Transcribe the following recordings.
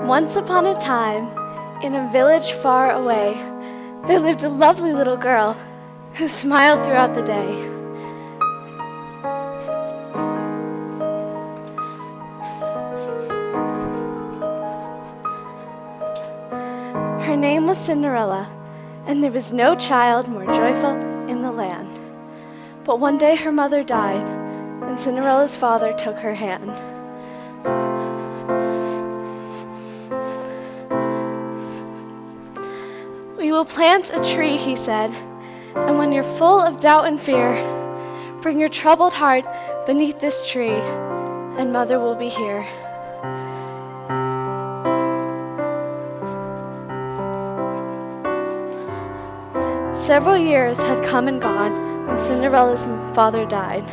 Once upon a time, in a village far away, there lived a lovely little girl who smiled throughout the day. Her name was Cinderella, and there was no child more joyful in the land. But one day her mother died, and Cinderella's father took her hand. "We will plant a tree," he said, "and when you're full of doubt and fear, bring your troubled heart beneath this tree, and Mother will be here." Several years had come and gone when Cinderella's father died.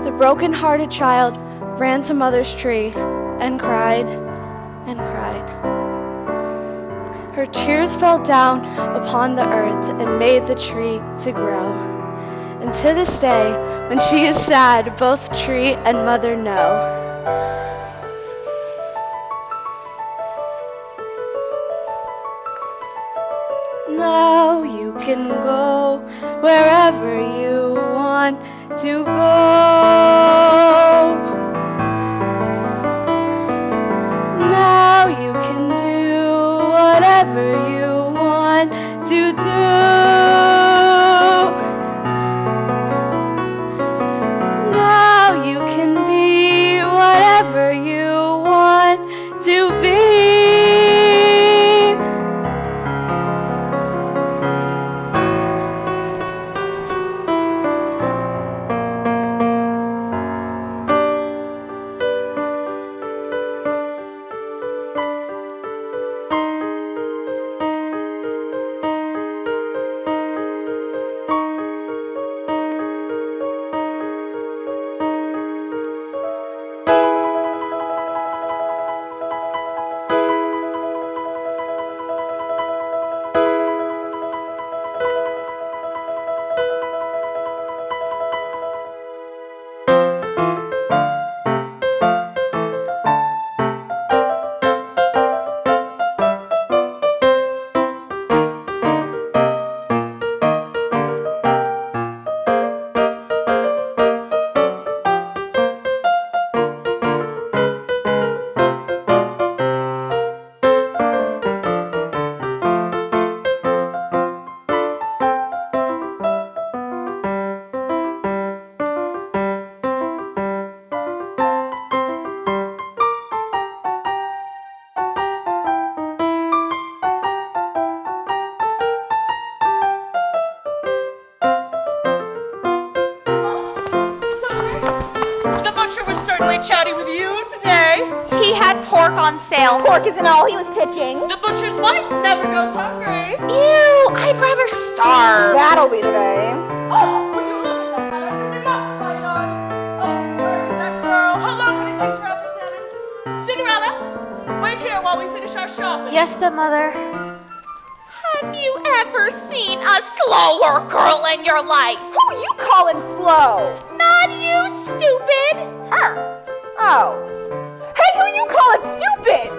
The broken-hearted child ran to Mother's tree and cried and cried. Her tears fell down upon the earth and made the tree to grow. And to this day, when she is sad, both tree and mother know. Now you can go wherever you want to go. Now you can do whatever you want to do. Now you can be whatever you want to be. Chatty with you today. He had pork on sale. Pork isn't all he was pitching. The butcher's wife never goes hungry. Ew, I'd rather starve. That'll be the day. Oh, would you look at that? Something else tight on. Oh, where's that girl? How long can it take to wrap the salmon? Cinderella, wait here while we finish our shopping. Yes, stepmother. Have you ever seen a slower girl in your life? Who you calling slow? Not you, stupid. Her. Oh. Hey, who you calling stupid?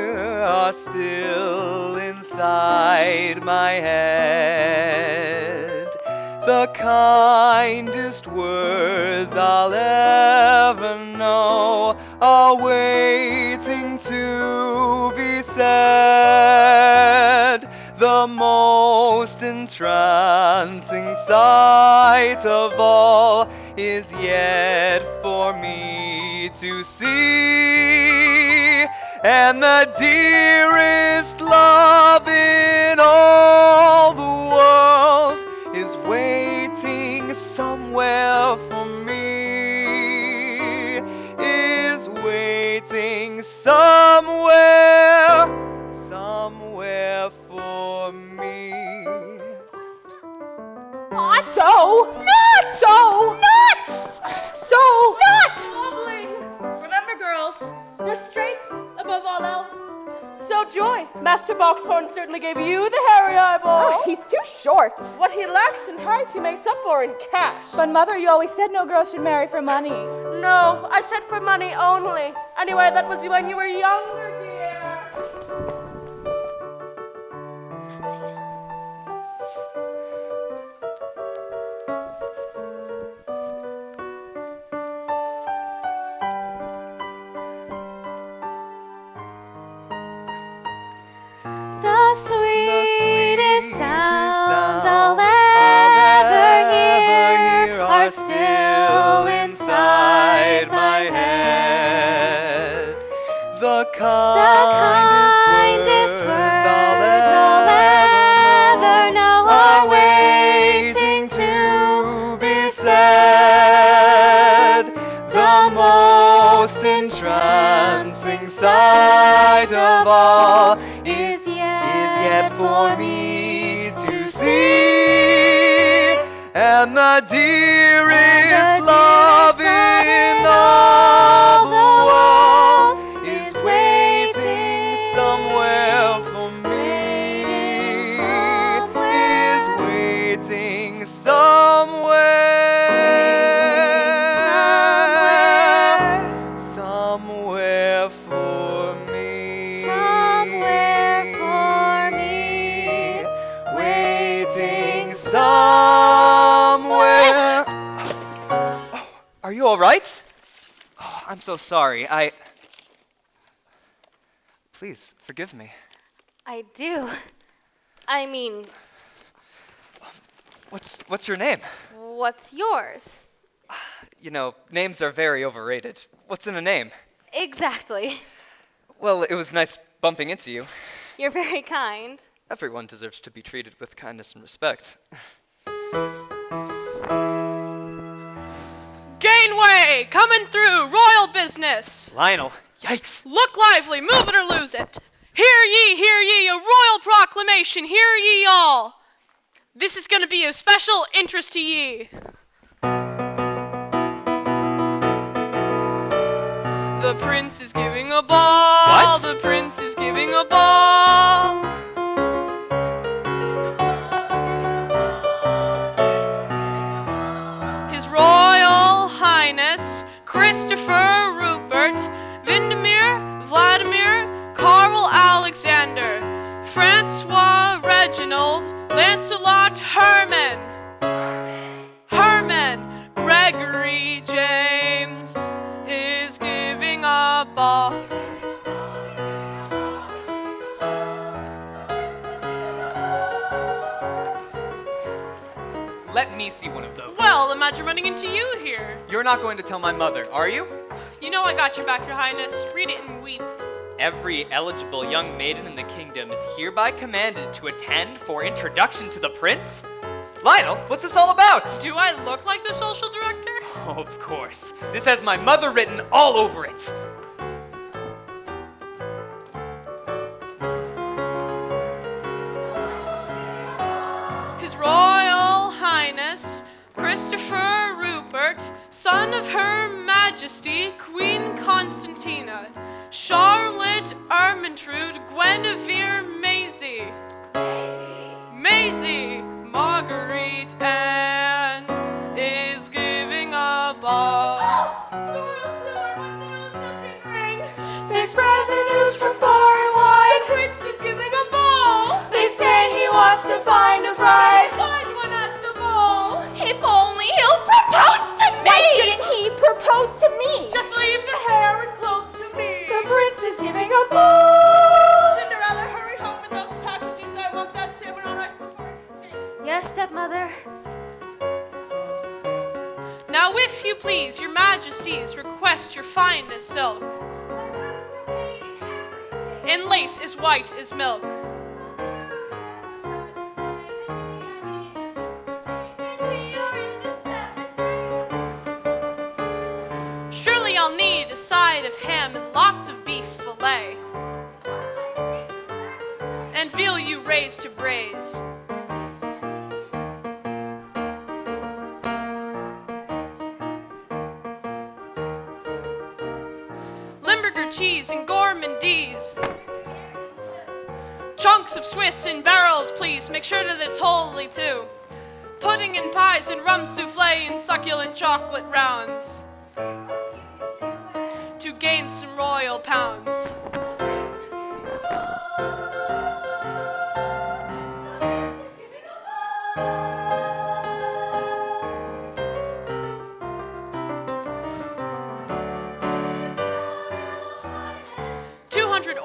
are still inside my head. The kindest words I'll ever know are waiting to be said. The most entrancing sight of all is yet for me to see, and the dearest love in all the world is waiting somewhere for me, is waiting somewhere for me. Wobbling. Remember, girls, restraint above all else. So, Joy, Master Boxhorn certainly gave you the hairy eyeball. He's too short. What he lacks in height, he makes up for in cash. But Mother, you always said no girl should marry for money. No, I said for money only. Anyway, that was when you were younger, dear. The sweetest sounds I'll ever hear are still inside my head. The The kindest words I'll ever know are waiting to be said. The most entrancing sight of all is yet for me to see, and the dearest love in all the world is waiting somewhere for me, is waiting somewhere for me. Waiting somewhere. Oh, are you all right? Oh, I'm so sorry. Please, forgive me. I do. I mean, What's your name? what's yours? You know, names are very overrated. What's in a name? Exactly. Well, it was nice bumping into you. You're very kind. Everyone deserves to be treated with kindness and respect. Gainway, coming through, royal business. Lionel, yikes. Look lively, move it or lose it. Hear ye, a royal proclamation, hear ye all. This is going to be of special interest to ye. The prince is giving a ball. What? The prince is giving a ball. His Royal Highness Christopher Rupert Vindemir Vladimir Karl Alexander Francois Reginald Lancelot Herman Gregory James is giving a ball. Let me see one of those. Well, imagine running into you here. You're not going to tell my mother, are you? You know I got your back, Your Highness. Read it and weep. Every eligible young maiden in the kingdom is hereby commanded to attend for introduction to the prince? Lionel, what's this all about? Do I look like the social director? Oh, of course. This has my mother written all over it. His Royal Highness Christopher Rupert, son of Her Majesty Queen Constantina, Charlotte Ermentrude Guinevere Maisie, Marguerite Anne is giving a ball. They spread the news from far away. fine as silk, and lace as white as milk. Surely I'll need a side of ham and lots of beef fillet, and veal you raise to braise. Limburger cheese and gourmandise, chunks of Swiss in barrels, please. Make sure that it's wholly too. Pudding and pies and rum souffle and succulent chocolate rounds to gain some royal pounds.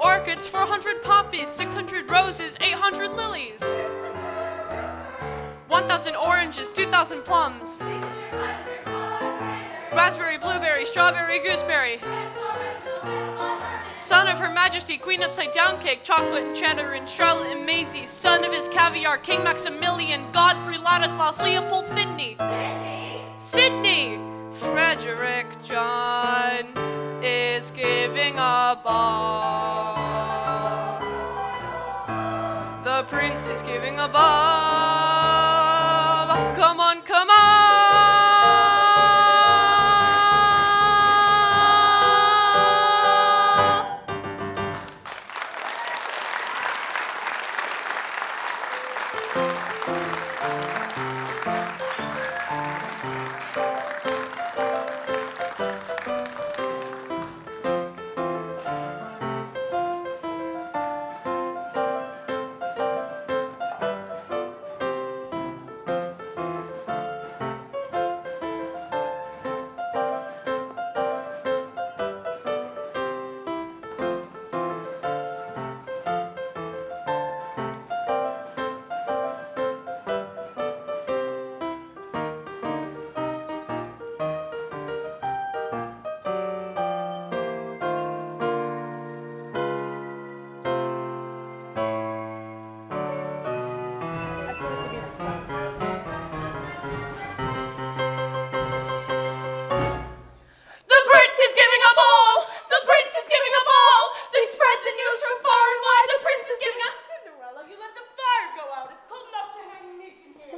Orchids, 400 poppies, 600 roses, 800 lilies, 1,000 oranges, 2,000 plums, raspberry, blueberry, strawberry, gooseberry, son of Her Majesty, Queen Upside Down Cake, chocolate and cheddar and Charlotte and Maisie, son of his caviar, King Maximilian, Godfrey, Ladislaus, Leopold, Sidney, Frederick John is giving a ball. The prince is giving a ball. Come on, come on.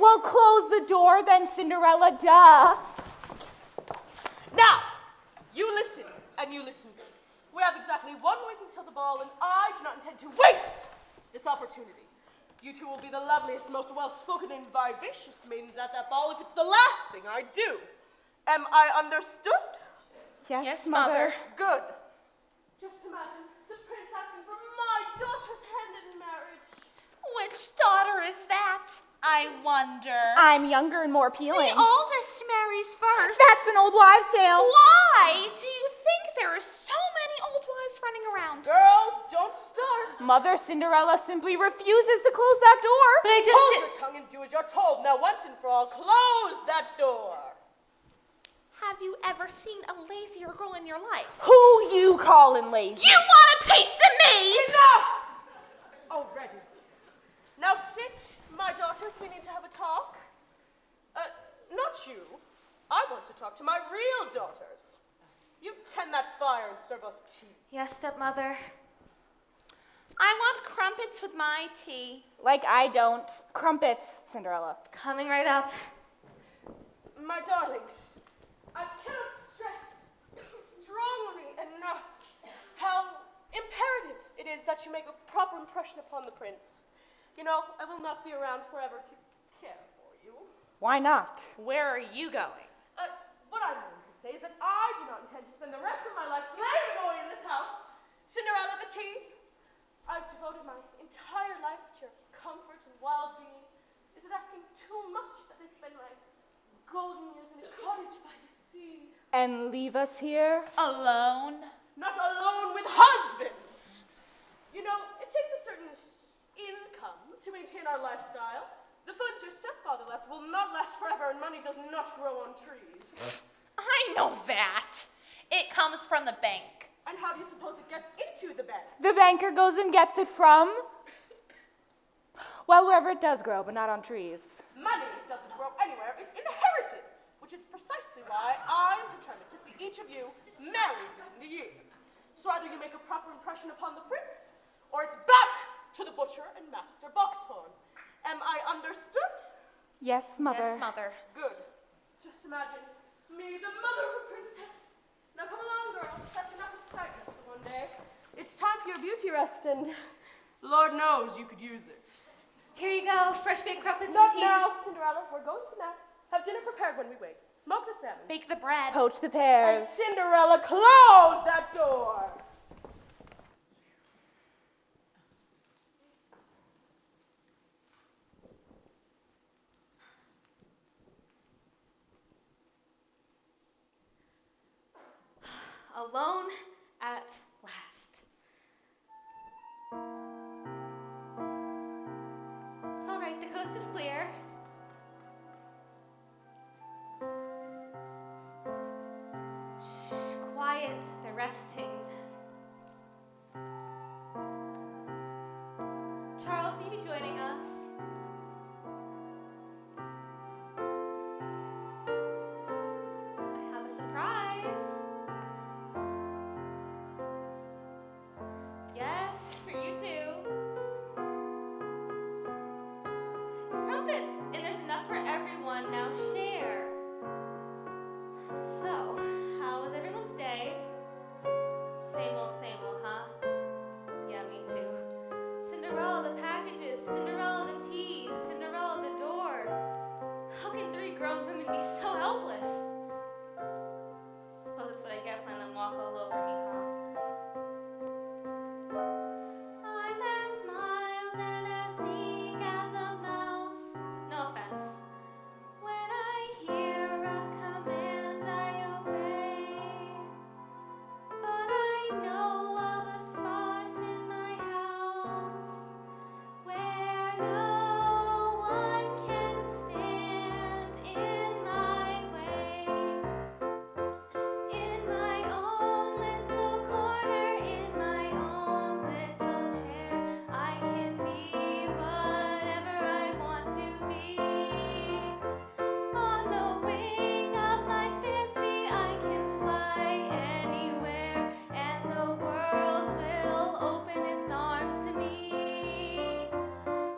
Well, close the door then, Cinderella, duh. Now, you listen, and you listen good. We have exactly 1 week until the ball, and I do not intend to waste this opportunity. You two will be the loveliest, most well-spoken and vivacious maidens at that ball if it's the last thing I do. Am I understood? Yes, Mother. Good. Just imagine the prince asking for my daughter's hand in marriage. Which daughter is that, I wonder? I'm younger and more appealing. The oldest marries first. That's an old wives' tale. Why do you think there are so many old wives running around? Girls, don't start. Mother Cinderella simply refuses to close that door. But I just Hold your tongue and do as you're told. Now, once and for all, close that door. Have you ever seen a lazier girl in your life? Who you callin' lazy? You want a piece of me? Enough! Already. Now sit, my daughters. We need to have a talk. Not you. I want to talk to my real daughters. You tend that fire and serve us tea. Yes, stepmother. I want crumpets with my tea. Like I don't. Crumpets, Cinderella. Coming right up. My darlings, I cannot stress strongly enough how imperative it is that you make a proper impression upon the prince. You know, I will not be around forever to care for you. Why not? Where are you going? What I mean to say is that I do not intend to spend the rest of my life slaving away in this house. Cinderella, the tea. I've devoted my entire life to your comfort and well-being. Is it asking too much that I spend my golden years in a cottage by the sea? And leave us here? Alone? Not alone with husbands. You know, it takes a certain income to maintain our lifestyle. The funds your stepfather left will not last forever, and money does not grow on trees. I know that. It comes from the bank. And how do you suppose it gets into the bank? The banker goes and gets it from, well, wherever it does grow, but not on trees. Money doesn't grow anywhere. It's inherited, which is precisely why I'm determined to see each of you married within the year. So either you make a proper impression upon the prince, or it's back to the butcher and Master Boxhorn. Am I understood? Yes, Mother. Yes, Mother. Good. Just imagine me, the mother of a princess. Now come along, girls. That's enough excitement for one day. It's time for your beauty rest, and Lord knows you could use it. Here you go, fresh baked crumpets Not and tea. now, Cinderella. We're going to nap. Have dinner prepared when we wake. Smoke the salmon. Bake the bread. Poach the And pears. Cinderella, close that door. Alone at last. It's all right, the coast is clear. Shh, quiet, they're resting. Charles, will you be joining us? I have a surprise. Yes, for you too. Crumpets! And there's enough for everyone. Now share. So, how was everyone's day? Same old, huh? Yeah, me too. Cinderella, the packages. Cinderella, the tea. Cinderella, the door. How can 3 grown women be so helpless? Suppose that's what I get for letting them walk all over me, huh? I'm as mild and as meek as a mouse. No offense. When I hear a command, I obey. But I know of a spot in my house where no one can stand in my way. In my own little corner, in my own little chair, I can be whatever I want to be. On the wing of my fancy, I can fly anywhere, and the world will open its arms to me.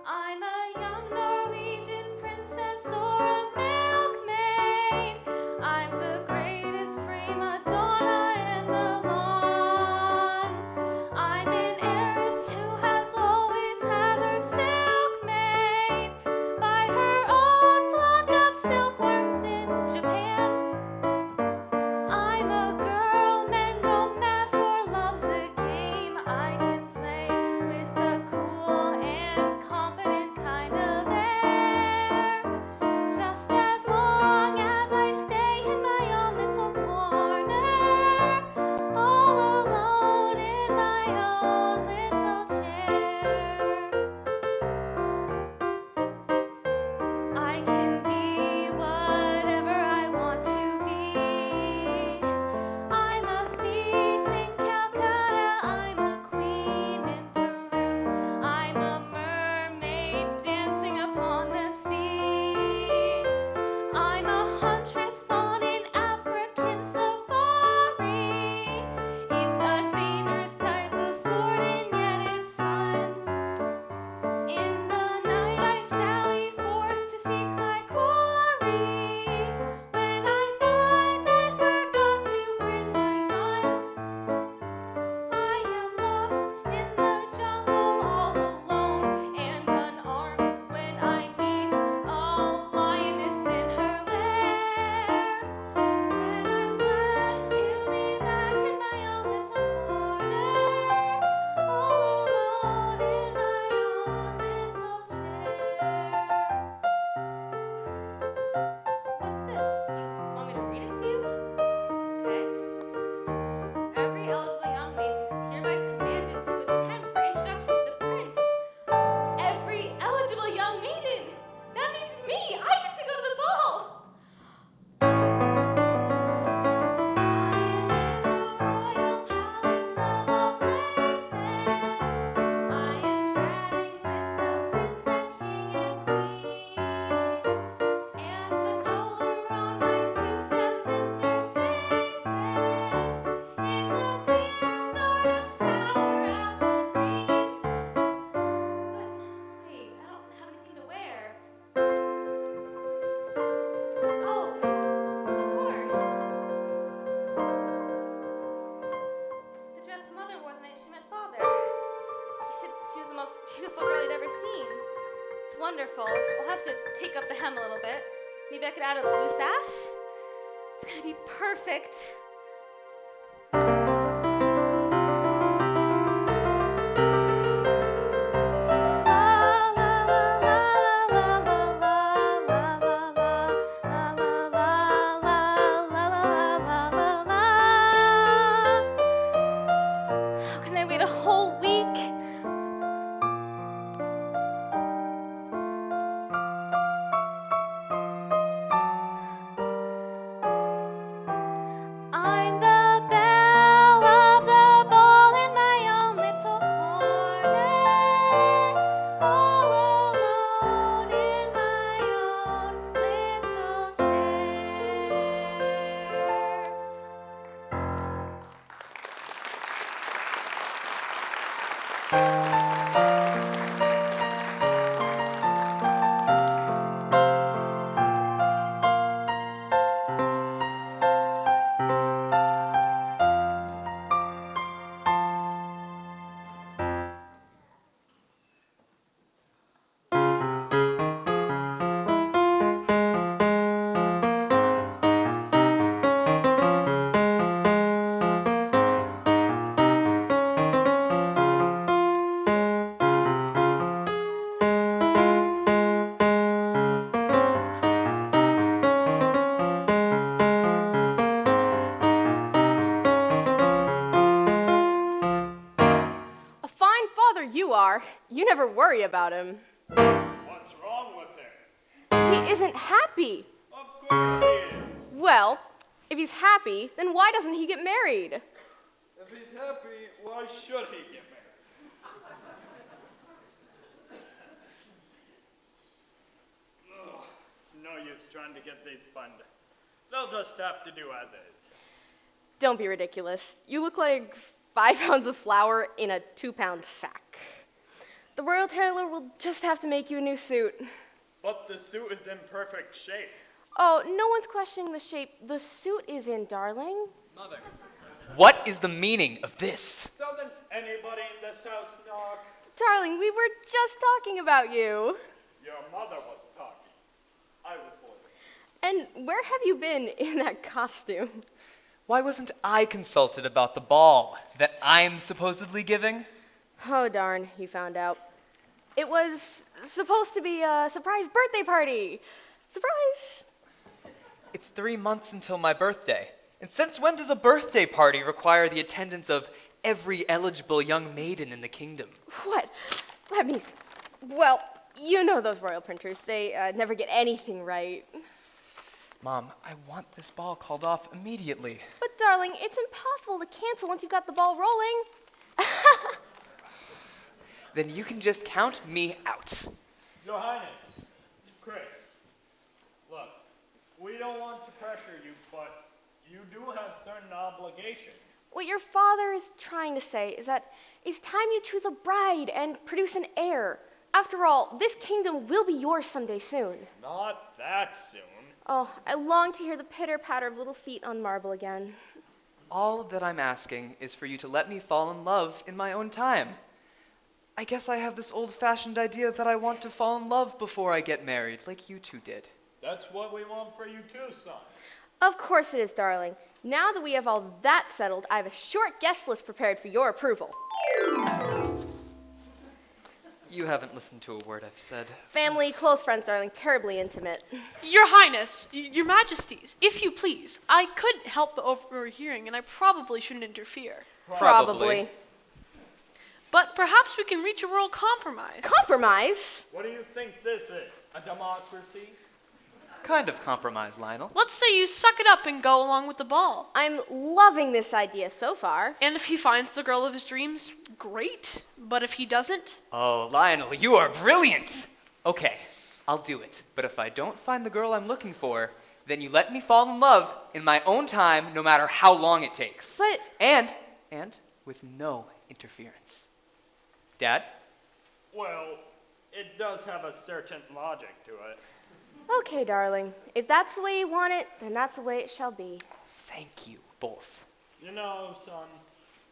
I'm a young Norwegian princess or a milkmaid. I'm the greatest prima donna in Milan. I'm an heiress who has always had her silk made by her own flock of silkworms in Japan. I'm a girl men go mad for, love's a game I can play with a cool and confident kind of air. Just as long as I stay in my own little corner, all alone in my own little chair. I can be whatever I want to be. I'm a thief in Calcutta, I'm a queen in Peru, I'm a mermaid dancing upon the sea. I'm a huntress on an African safari. It's a dangerous type of sport and yet it's fun. In the night I sally forth to seek my quarry. When I find I forgot to bring my gun, I am lost in the jungle all alone She was the most beautiful girl he'd ever seen. It's wonderful. I'll have to take up the hem a little bit. Maybe I could add a blue sash? It's gonna be perfect. How can I wait a whole week? I'm the belle of the ball in my own little corner, all alone in my own little chair. A fine father you are. You never worry about him. What's wrong with him? He isn't happy. Of course he is. Well, if he's happy, then why doesn't he get married? If he's happy, why should he get married? Ugh, it's no use trying to get these spun. They'll just have to do as is. Don't be ridiculous. You look like 5 pounds of flour in a 2-pound sack. The royal tailor will just have to make you a new suit. But the suit is in perfect shape. Oh, no one's questioning the shape the suit is in, darling. Mother, What is the meaning of this? doesn't anybody in this house knock? Darling, we were just talking about you. Your mother was talking. I was listening. And where have you been in that costume? Why wasn't I consulted about the ball that I'm supposedly giving? Oh, darn, you found out. It was supposed to be a surprise birthday party. Surprise! It's 3 months until my birthday. And since when does a birthday party require the attendance of every eligible young maiden in the kingdom? What? Let me. Well, you know those royal printers. They never get anything right. Mom, I want this ball called off immediately. But, darling, it's impossible to cancel once you've got the ball rolling. Then you can just count me out. Your Highness, Chris, look, we don't want to pressure you, but you do have certain obligations. What your father is trying to say is that it's time you choose a bride and produce an heir. After all, this kingdom will be yours someday soon. Not that soon. Oh, I long to hear the pitter-patter of little feet on marble again. All that I'm asking is for you to let me fall in love in my own time. I guess I have this old-fashioned idea that I want to fall in love before I get married, like you two did. That's what we want for you too, son. Of course it is, darling. Now that we have all that settled, I have a short guest list prepared for your approval. You haven't listened to a word I've said. Family, close friends, darling, terribly intimate. Your Highness, your Majesties, if you please, I couldn't help but overhearing, and I probably shouldn't interfere. Probably. But perhaps we can reach a royal compromise. Compromise? What do you think this is? A democracy? Kind of compromise, Lionel. Let's say you suck it up and go along with the ball. I'm loving this idea so far. And if he finds the girl of his dreams, great. But if he doesn't, Oh, Lionel, you are brilliant! Okay, I'll do it. But if I don't find the girl I'm looking for, then you let me fall in love in my own time, no matter how long it takes. But And with no interference. Dad? Well, it does have a certain logic to it. okay, darling. If that's the way you want it, then that's the way it shall be. Thank you, both. You know, son,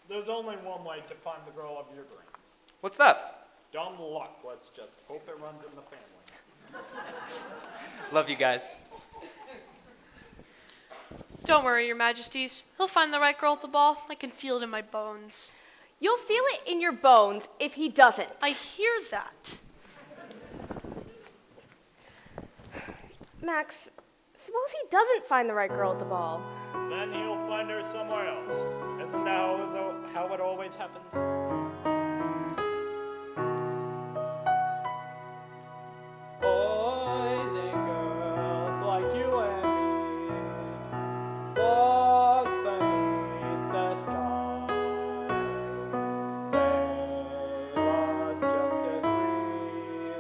there's only one way to find the girl of your dreams. What's that? Dumb luck. Let's just hope it runs in the family. Love you guys. Don't worry, Your Majesties. He'll find the right girl at the ball. I can feel it in my bones. You'll feel it in your bones if he doesn't. I hear that. Max, suppose he doesn't find the right girl at the ball. Then he'll find her somewhere else. Isn't that how it always happens? Boys and girls like you and me walk beneath the stars. They love just as we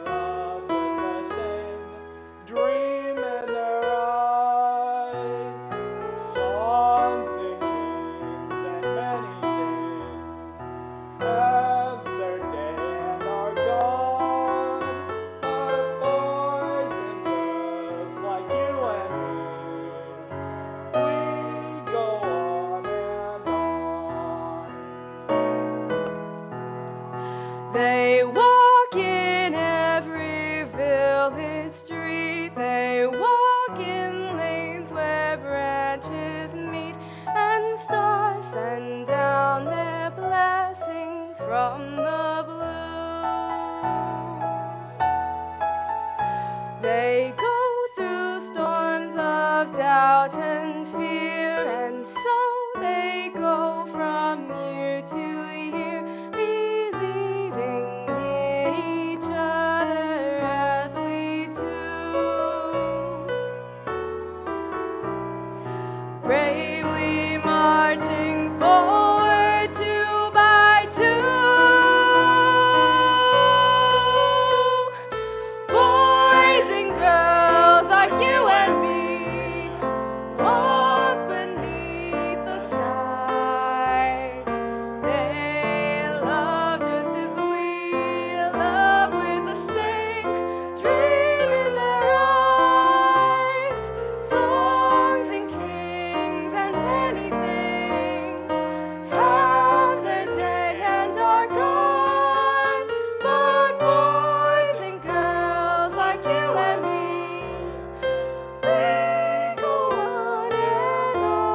love with the same dream in their eyes. Songs and kings and many things have their day and are gone. But boys and girls like you and me, we go on and on. They walk in every village street. They walk in lanes where branches meet, and stars send down their blessings from the blue. They go through storms of doubt and fear, and so they go from year to year, believing in each other as we do. Bravely marching forward two by two. Boys and girls like you and me walk beneath the skies. They love just as we love, with the same dream in their eyes. Songs and kings and many things have their day and are gone. But boys and girls like you and me, we go on and on.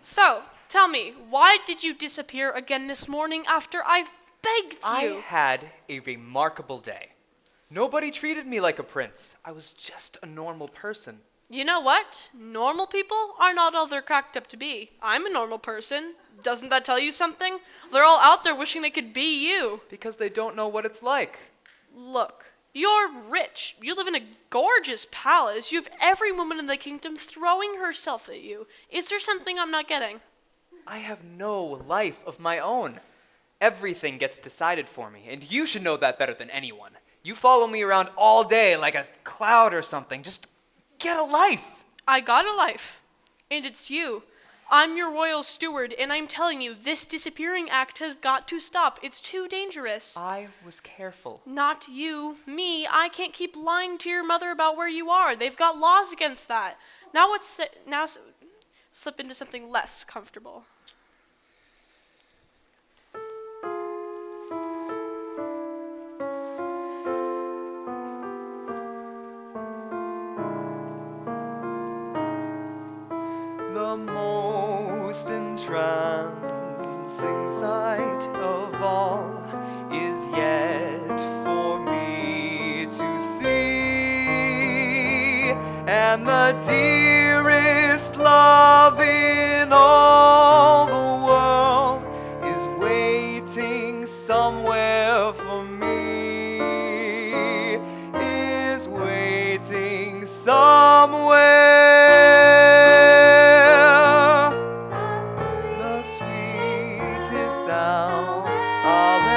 So, tell me, why did you disappear again this morning after I've begged you? I had a remarkable day. Nobody treated me like a prince. I was just a normal person. You know what? Normal people are not all they're cracked up to be. I'm a normal person. Doesn't that tell you something? They're all out there wishing they could be you. Because they don't know what it's like. Look, you're rich. You live in a gorgeous palace. You have every woman in the kingdom throwing herself at you. Is there something I'm not getting? I have no life of my own. Everything gets decided for me, and you should know that better than anyone. You follow me around all day like a cloud or something. Just get a life. I got a life. And it's you. I'm your royal steward, and I'm telling you, this disappearing act has got to stop. It's too dangerous. I was careful. Not you, me. I can't keep lying to your mother about where you are. They've got laws against that. Now slip into something less comfortable. The most entrancing sight of all is yet for me to see, and the dearest love in all the world is waiting somewhere for me, is waiting somewhere. The sweetest sound I'll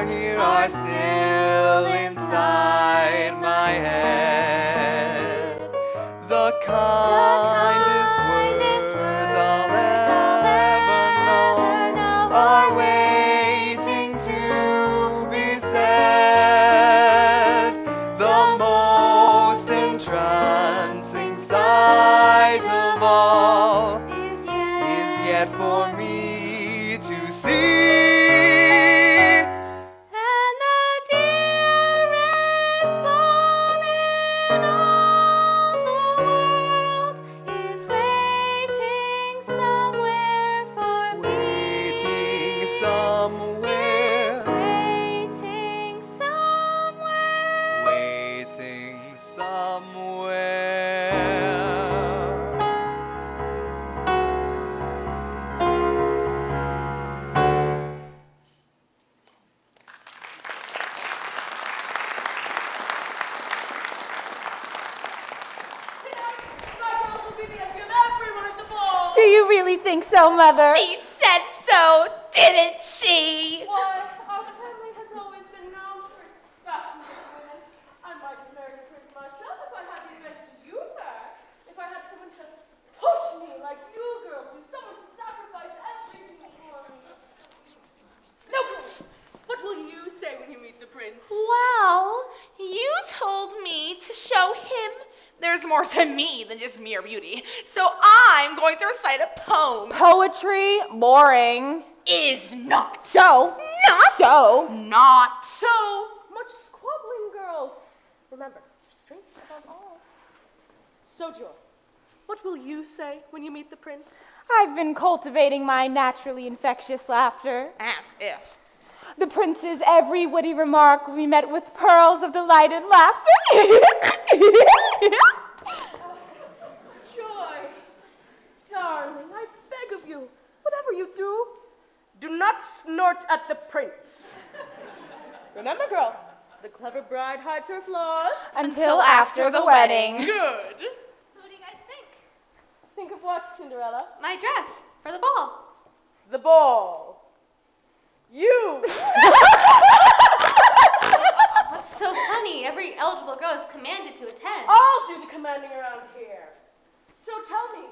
ever hear are still inside my head. The kindest words I'll ever know are waiting think so, Mother? She said so, didn't she? Why, our family has always been known for its fascinating women. I might have married a prince myself if I had the advantages you've had. If I had someone to push me like you girls do, someone to sacrifice everything for me. Now, Grace, what will you say when you meet the prince? Well, you told me to show him there's more to me than just mere beauty. So I'm going to recite a poem. Poetry, boring. Is not. So. Not. So. Not. So much squabbling, girls. Remember, restraint above all. So, Joy, what will you say when you meet the prince? I've been cultivating my naturally infectious laughter. As if. The prince's every witty remark will be met with pearls of delighted laughter. Joy, darling, I beg of you, whatever you do not snort at the prince. Remember, girls, the clever bride hides her flaws. Until after the wedding. Good. So what do you guys think? Think of what, Cinderella? My dress for the ball. The ball. You. What's so funny? Every eligible girl is commanded to attend. I'll do the commanding around here. So tell me,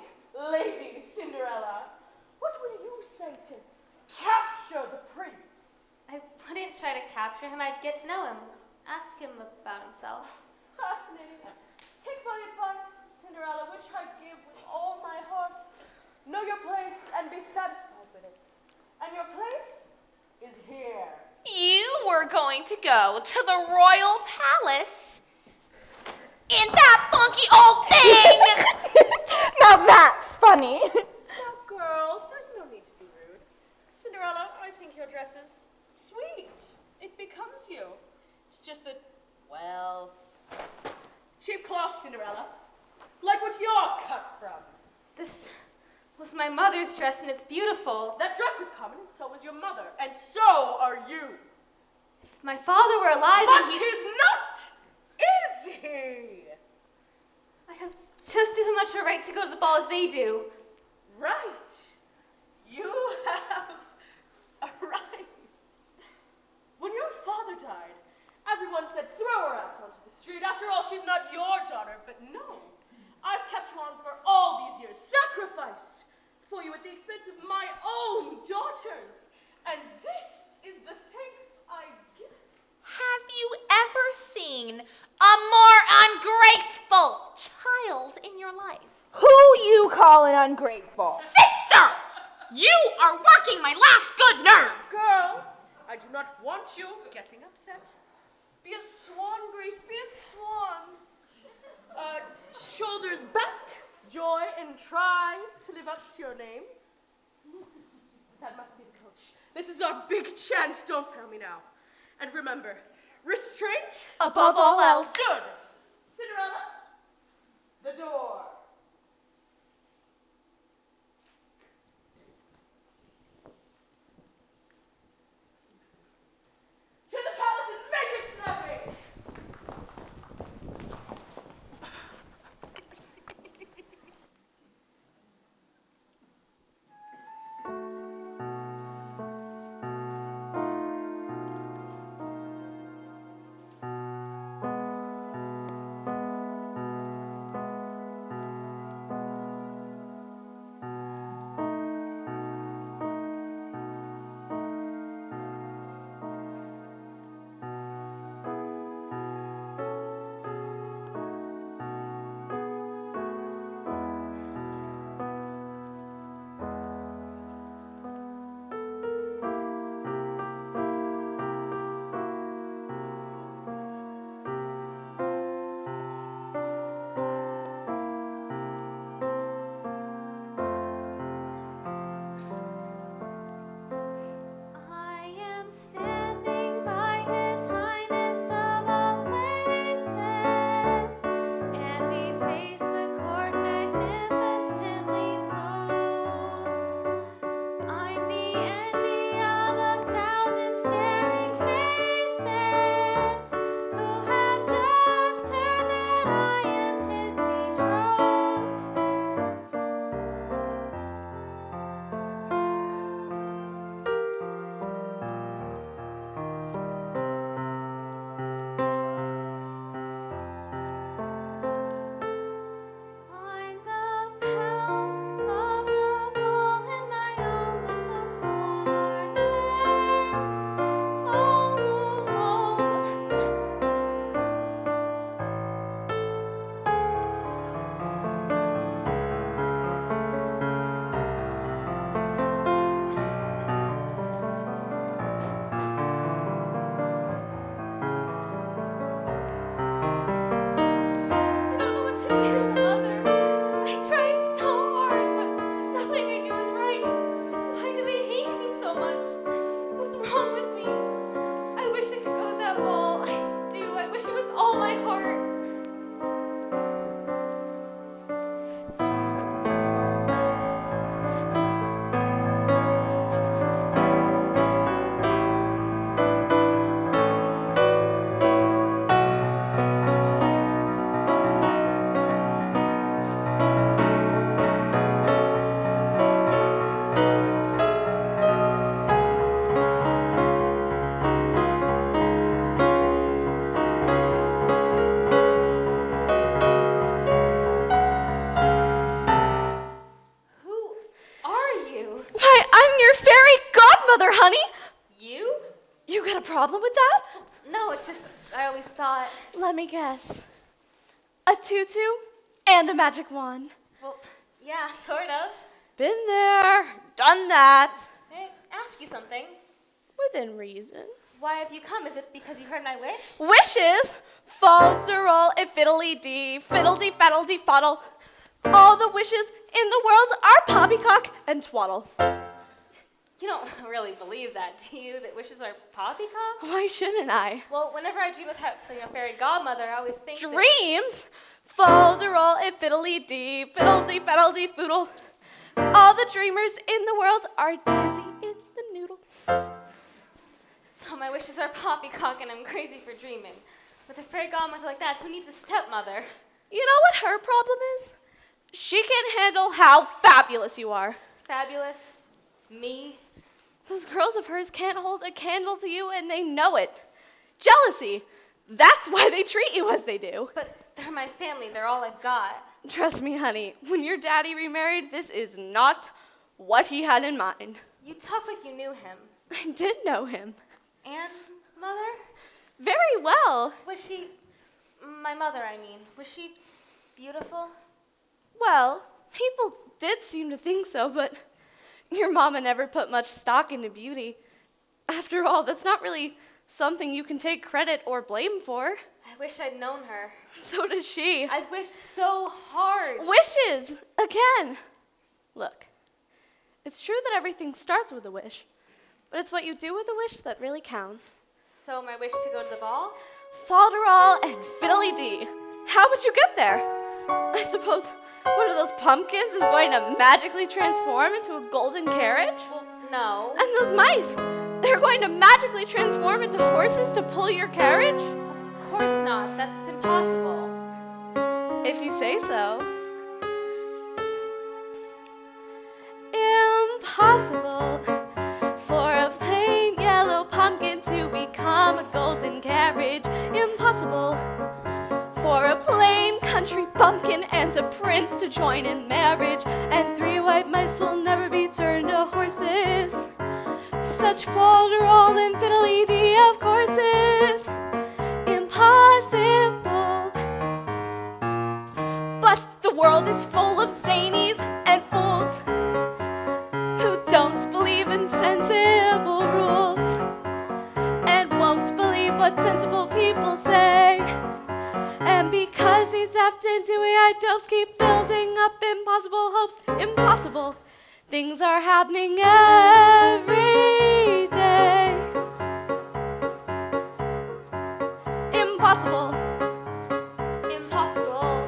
Lady Cinderella, what will you say to capture the prince? I wouldn't try to capture him. I'd get to know him. Ask him about himself. Fascinating. Take my advice, Cinderella, which I give with all my heart. Know your place and be satisfied with it. And your place is here. You were going to go to the royal palace in that funky old thing. Now that's funny. Now, girls, there's no need to be rude. Cinderella, I think your dress is sweet. It becomes you. It's just that, well, cheap cloth, Cinderella. Like what you're cut from. This was my mother's dress, and it's beautiful. That dress is common, and so is your mother, and so are you. If my father were alive, But and he's not, is he? I have just as much a right to go to the ball as they do. Right. You have a right. When your father died, everyone said, throw her out onto the street. After all, she's not your daughter. But no, I've kept you on for all these years, sacrificed for you at the expense of my own daughters. And this is the thanks I give. Have you ever seen a more ungrateful child in your life? Who you calling ungrateful? Sister! You are working my last good nerve. Girls, I do not want you getting upset. Be a swan, Grace, be a swan. Shoulders back, Joy, and try to live up to your name. That must be the coach. This is our big chance. Don't fail me now. And remember, restraint Above all else. Good. Cinderella, the door. To the palace and make it snappy. got a problem with that? No, it's just, I always thought, Let me guess. A tutu and a magic wand. well, yeah, sort of. Been there, done that. May I ask you something? Within reason. Why have you come? Is it because you heard my wish? Wishes? Falterall and fiddly-dee, fiddle-dee, fuddle. All the wishes in the world are poppycock and twaddle. You don't really believe that, do you? That wishes are poppycock? Why shouldn't I? Well, whenever I dream of having a fairy godmother, I always think that- Dreams? Falderall and fiddly-dee, fiddle-dee, foodle. All the dreamers in the world are dizzy in the noodle. So my wishes are poppycock and I'm crazy for dreaming. With a fairy godmother like that, who needs a stepmother? You know what her problem is? She can't handle how fabulous you are. Fabulous? Me? Those girls of hers can't hold a candle to you and they know it. Jealousy. That's why they treat you as they do. But they're my family. They're all I've got. Trust me, honey, when your daddy remarried, this is not what he had in mind. You talk like you knew him. I did know him. And mother? Very well. Was she... My mother, I mean. Was she beautiful? Well, people did seem to think so, but your mama never put much stock into beauty. After all, that's not really something you can take credit or blame for. I wish I'd known her. So does she. I've wished so hard. Wishes! Again! Look, it's true that everything starts with a wish, but it's what you do with a wish that really counts. So my wish to go to the ball? Falderall and fiddly-dee. How would you get there? I suppose one of those pumpkins is going to magically transform into a golden carriage? Well, no. And those mice, they're going to magically transform into horses to pull your carriage? Of course not. That's impossible. If you say so. Impossible for a plain yellow pumpkin to become a golden carriage. Impossible for a plain country bumpkin and a prince to join in marriage. And 3 white mice will never be turned to horses. Such folderol and fiddly-dee, of course, is impossible. But the world is full of zanies and fools who don't believe in sensible rules and won't believe what sensible people say. And because these daft and dewy-eyed dopes keep building up impossible hopes, impossible things are happening every day. Impossible. Impossible.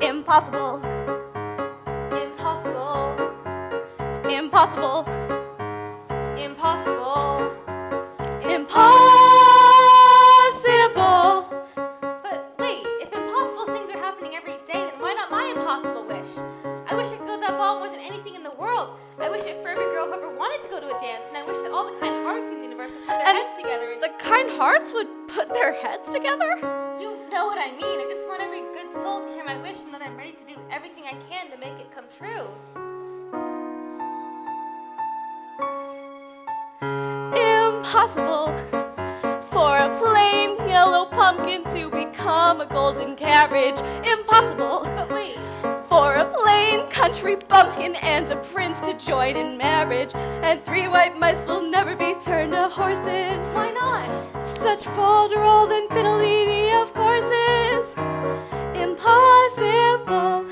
Impossible. Impossible. Impossible. Impossible. Impossible. But wait, if impossible things are happening every day, then why not my impossible wish? I wish I could go to that ball more than anything in the world. I wish it for every girl who ever wanted to go to a dance, and I wish that all the kind hearts in the universe would put their And heads together and... the kind hearts would put their heads together? You know what I mean. I just want every good soul to hear my wish and that I'm ready to do everything I can to make it come true. Impossible for a plain yellow pumpkin to become a golden carriage. Impossible But wait, for a plain country bumpkin and a prince to join in marriage. And 3 white mice will never be turned to horses. why not? Such folderol and fiddly-dee, of course, is impossible.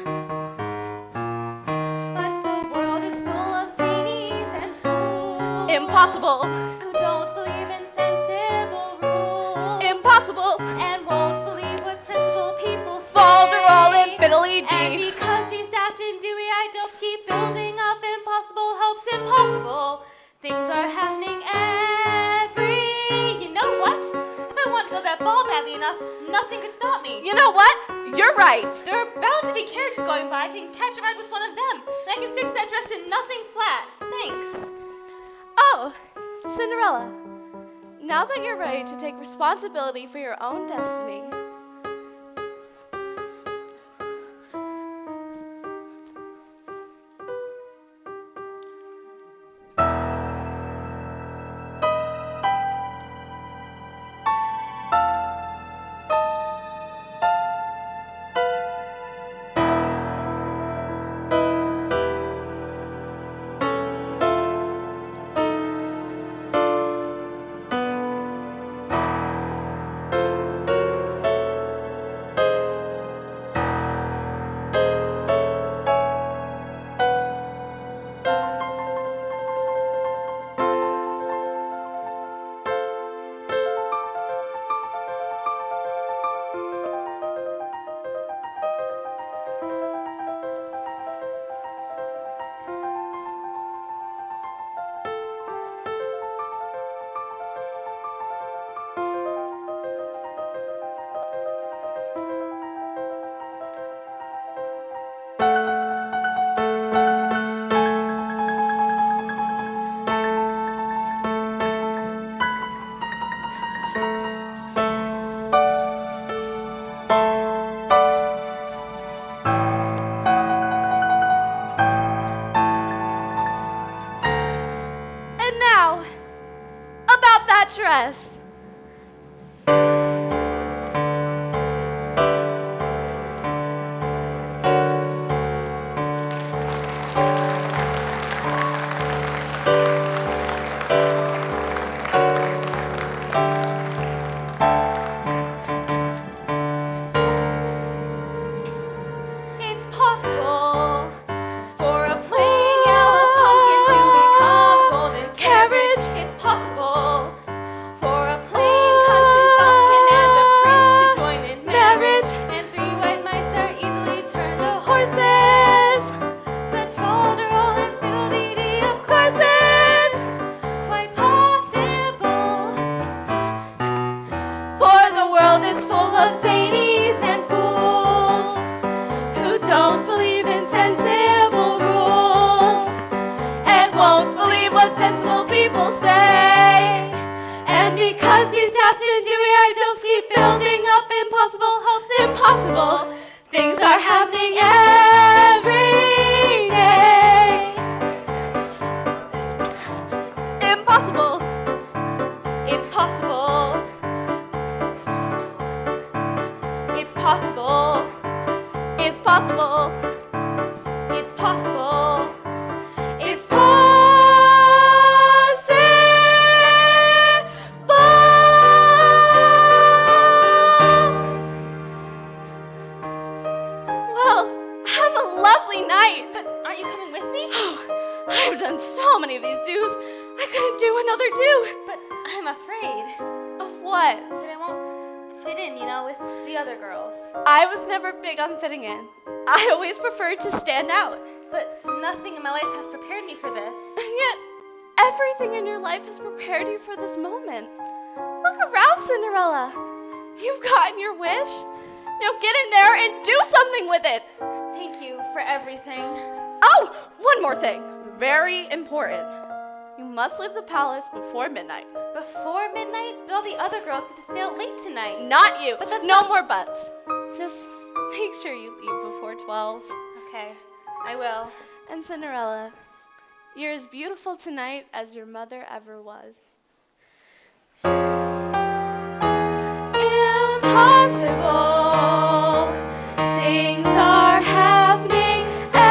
But the world is full of zanies and fools Impossible. who don't believe in sensible rules Impossible. and won't believe what sensible people say. Folderol and And fiddly-dee. because these daft and dewy-eyed dopes keep building up impossible hopes, impossible things are happening every... You know what? If I want to go to that ball badly enough, nothing could stop me. You know what? You're right. There are bound to be carriages going by. I can catch a ride with one of them, and I can fix that dress in nothing flat. Thanks. Oh, Cinderella, now that you're ready to take responsibility for your own destiny, that dress. It's possible for a plain yellow pumpkin to become a golden carriage. It's possible for a plain country bumpkin and a prince to join in marriage. And three white mice are easily turned to horses. Such folderol and fiddle-dee-dee, of course it's quite possible. For the world is full of zanies and fools who don't believe in sensible rules and won't believe what sensible people say. And because these often doing ideals keep building up impossible hopes, impossible things are happening every day. Impossible. It's possible. It's possible. It's possible. It's possible. It's possible. Well, have a lovely night. But aren't you coming with me? Oh, I've done so many of these dues. I couldn't do another due. But I'm afraid. Of what? That I won't fit in, with the other girls. I was never big on fitting in. I always preferred to stand out. But nothing in my life has prepared me for this. And yet, everything in your life has prepared you for this moment. Look around, Cinderella. You've gotten your wish. Now get in there and do something with it. Thank you for everything. Oh, one more thing. Very important. You must leave the palace before midnight. Before midnight? But all the other girls get to stay out late tonight. Not you. But that's no more buts. Just make sure you leave before 12. Okay, I will. And Cinderella, you're as beautiful tonight as your mother ever was. Impossible. Things are happening every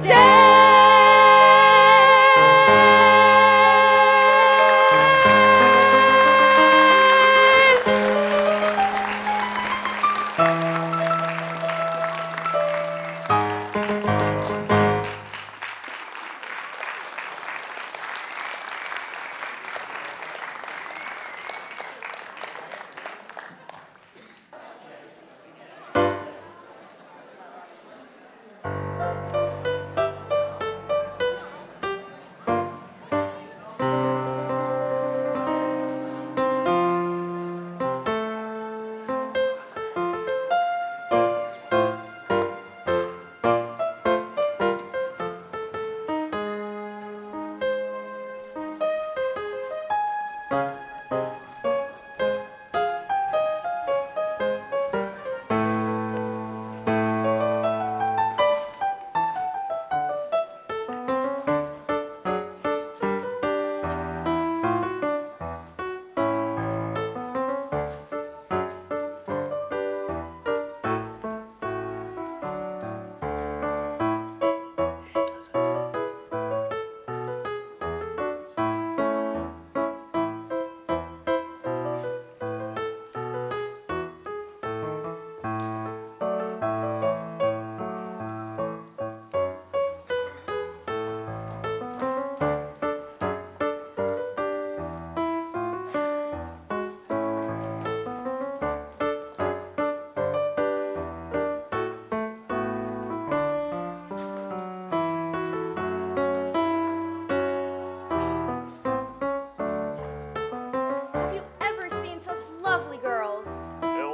day.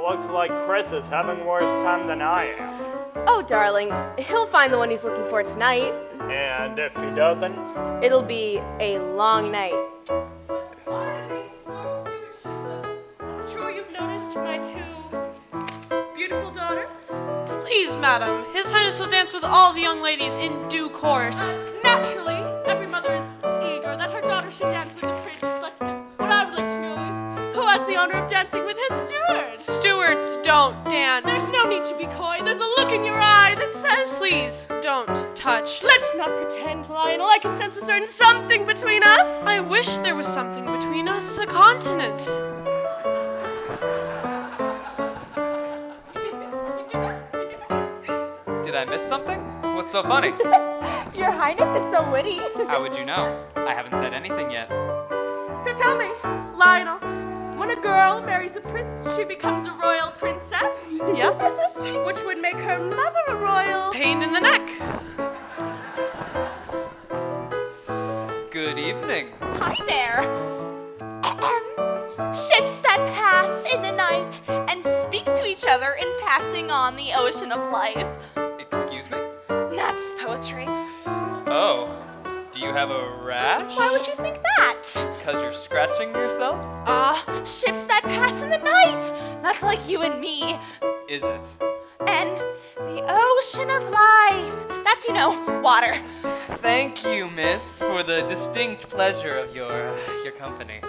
Looks like Chris is having worse time than I am. Oh, darling, he'll find the one he's looking for tonight. And if he doesn't? It'll be a long night. I'm sure you've noticed my two beautiful daughters. Please, madam, His Highness will dance with all the young ladies in due course. Naturally, every honor of dancing with his steward. Stewards don't dance. There's no need to be coy. There's a look in your eye that says, Please, don't touch. let's not pretend, Lionel. I can sense a certain something between us. I wish there was something between us, a continent. Did I miss something? What's so funny? Your Highness is so witty. How would you know? I haven't said anything yet. So tell me, Lionel, when a girl marries a prince, she becomes a royal princess? Yep. Which would make her mother a royal. Pain in the neck. Good evening. Hi there. Ships that pass in the night and speak to each other in passing on the ocean of life. Excuse me? That's poetry. Oh, do you have a rash? Why would you think that? Because you're scratching yourself? Ships that pass in the night. That's like you and me. Is it? And the ocean of life. That's, water. Thank you, miss, for the distinct pleasure of your company.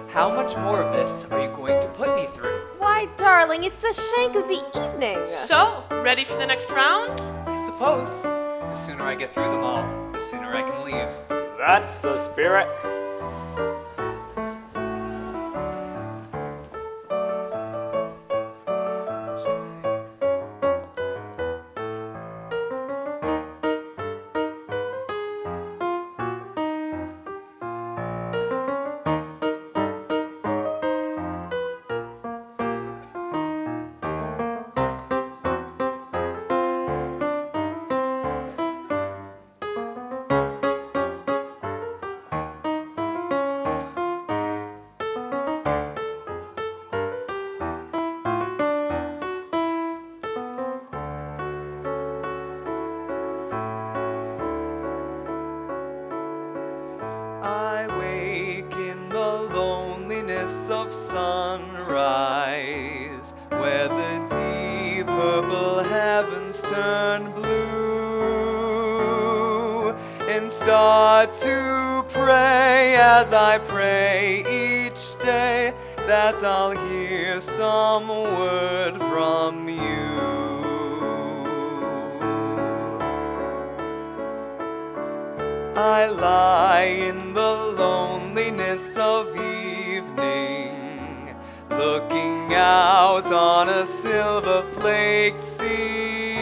How much more of this are you going to put me through? Why, darling, it's the shank of the evening. So, ready for the next round? I suppose. The sooner I get through them all, the sooner I can leave. That's the spirit. I wake in the loneliness of sunrise, where the deep purple heavens turn blue, and start to pray as I pray each day that I'll hear some word from you. I lie in the loneliness of evening, looking out on a silver-flaked sea,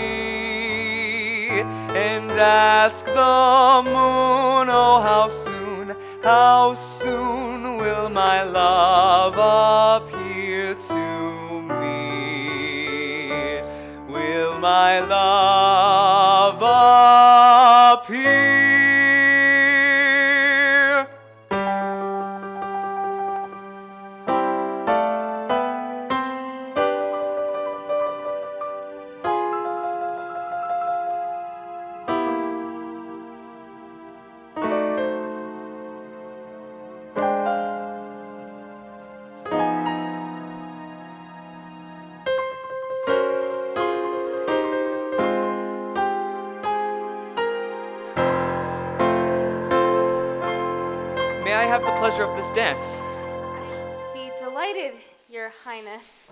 and ask the moon, oh, how soon will my love appear to me? Will my love appear? May I have the pleasure of this dance? Be delighted, Your Highness.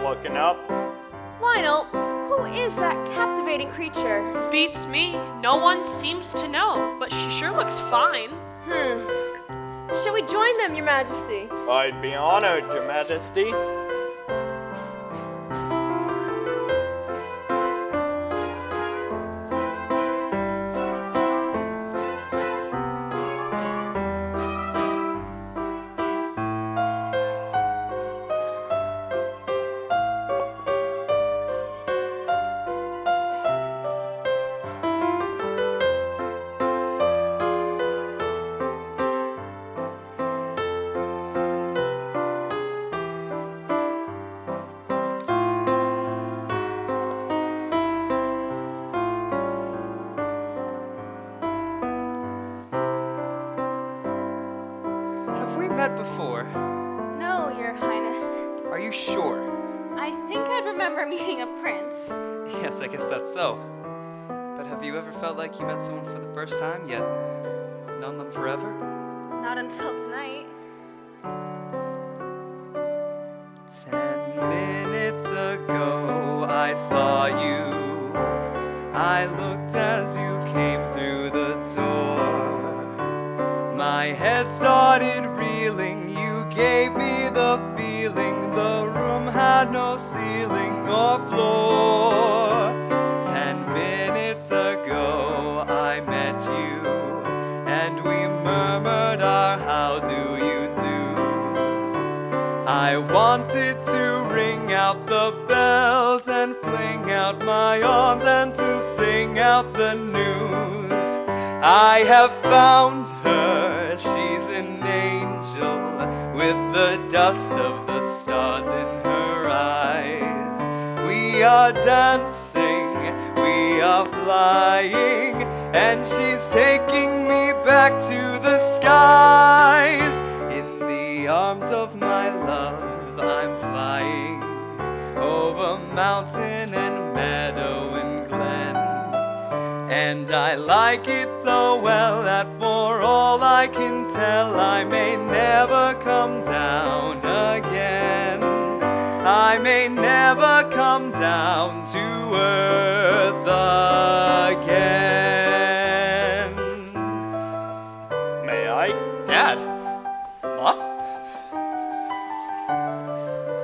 looking up. Lionel, who is that captivating creature? Beats me. No one seems to know, but she sure looks fine. Shall we join them, Your Majesty? I'd be honored, Your Majesty. Have we met before? No, Your Highness. Are you sure? I think I'd remember meeting a prince. Yes, I guess that's so. But have you ever felt like you met someone for the first time, yet known them forever? Not until tonight. 10 minutes ago, I saw you. I looked as you came through the door. My head started reeling. You gave me the feeling. The room had no ceiling or floor. 10 minutes ago, I met you, and we murmured our how do you do's. I wanted to ring out the bells and fling out my arms and to sing out the news. I have found her, she's an angel with the dust of the stars in her eyes. We are dancing, we are flying, and she's taking me back to the skies. In the arms of my love, I'm flying over mountain and meadow and glen. And I like it so well that for all I can tell, I may never come down again. I may never come down to earth again. May I? Dad? Mom?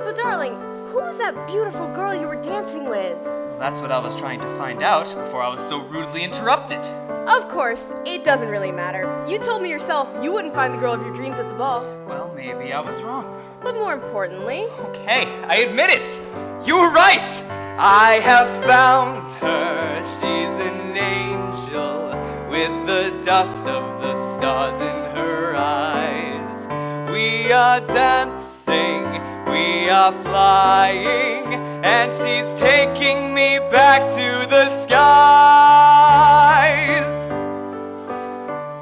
So, darling, who was that beautiful girl you were dancing with? Well, that's what I was trying to find out before I was so rudely interrupted. Of course, it doesn't really matter. You told me yourself you wouldn't find the girl of your dreams at the ball. Well, maybe I was wrong. But more importantly, Okay, I admit it! You were right! I have found her. She's an angel with the dust of the stars in her eyes. We are dancing, we are flying, and she's taking me back to the skies.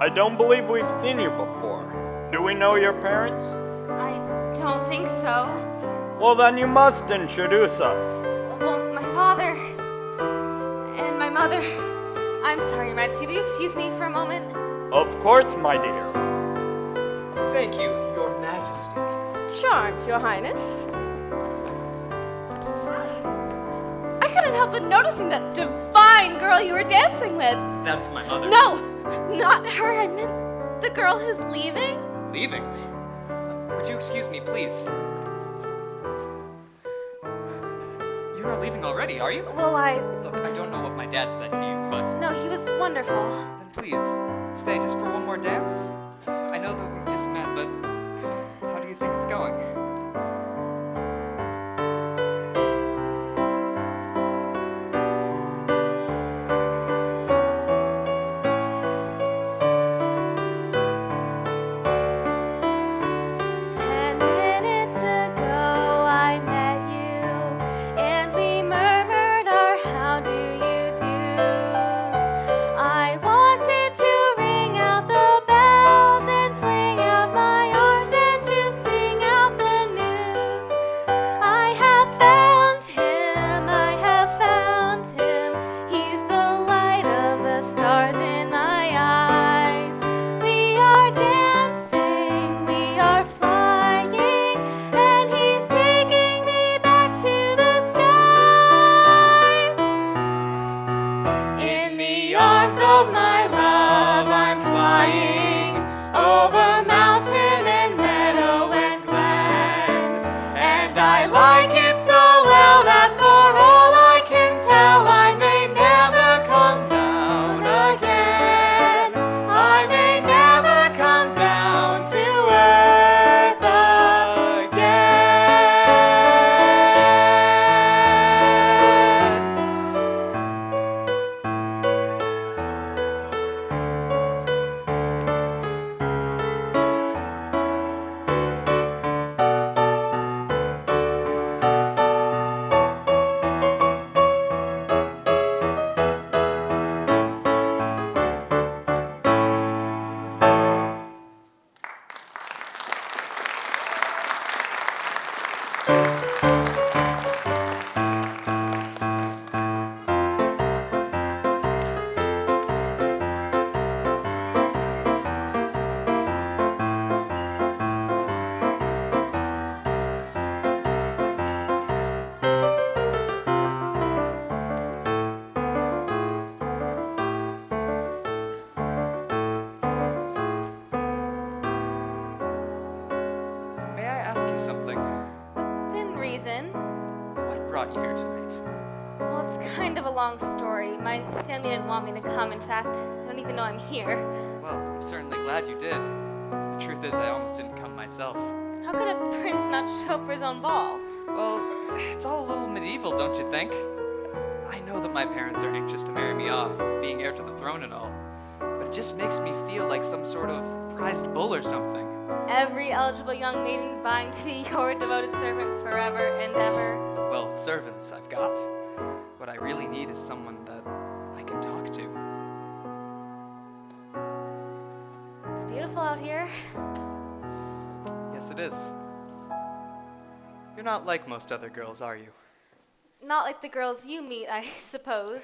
I don't believe we've seen you before. Do we know your parents? I don't think so. Well, then you must introduce us. Well, my father and my mother. I'm sorry, Your Majesty. Will you excuse me for a moment? Of course, my dear. Thank you, Your Majesty. charmed, Your Highness. I couldn't help but noticing that divine girl you were dancing with. That's my mother. No, not her. I meant the girl who's leaving. Leaving? Would you excuse me, please? You're not leaving already, are you? Well, Look, I don't know what my dad said to you, but no, he was wonderful. then please, stay just for one more dance. I know that we've just met, but how do you think it's going? My family didn't want me to come. In fact, I don't even know I'm here. Well, I'm certainly glad you did. The truth is, I almost didn't come myself. How could a prince not show up for his own ball? Well, it's all a little medieval, don't you think? I know that my parents are anxious to marry me off, being heir to the throne and all, but it just makes me feel like some sort of prized bull or something. Every eligible young maiden vying to be your devoted servant forever and ever. Well, servants I've got. What I really need is someone that I can talk to. It's beautiful out here. Yes, it is. You're not like most other girls, are you? Not like the girls you meet, I suppose.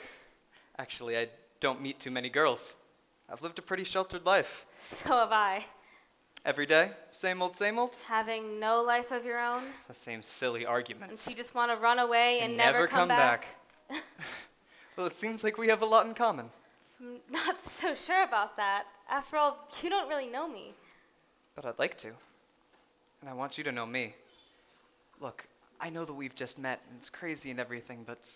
Actually, I don't meet too many girls. I've lived a pretty sheltered life. So have I. Every day, same old, same old? Having no life of your own. The same silly arguments. And you just want to run away and never come back. Well, it seems like we have a lot in common. I'm not so sure about that. After all, you don't really know me. But I'd like to. And I want you to know me. Look, I know that we've just met and it's crazy and everything, but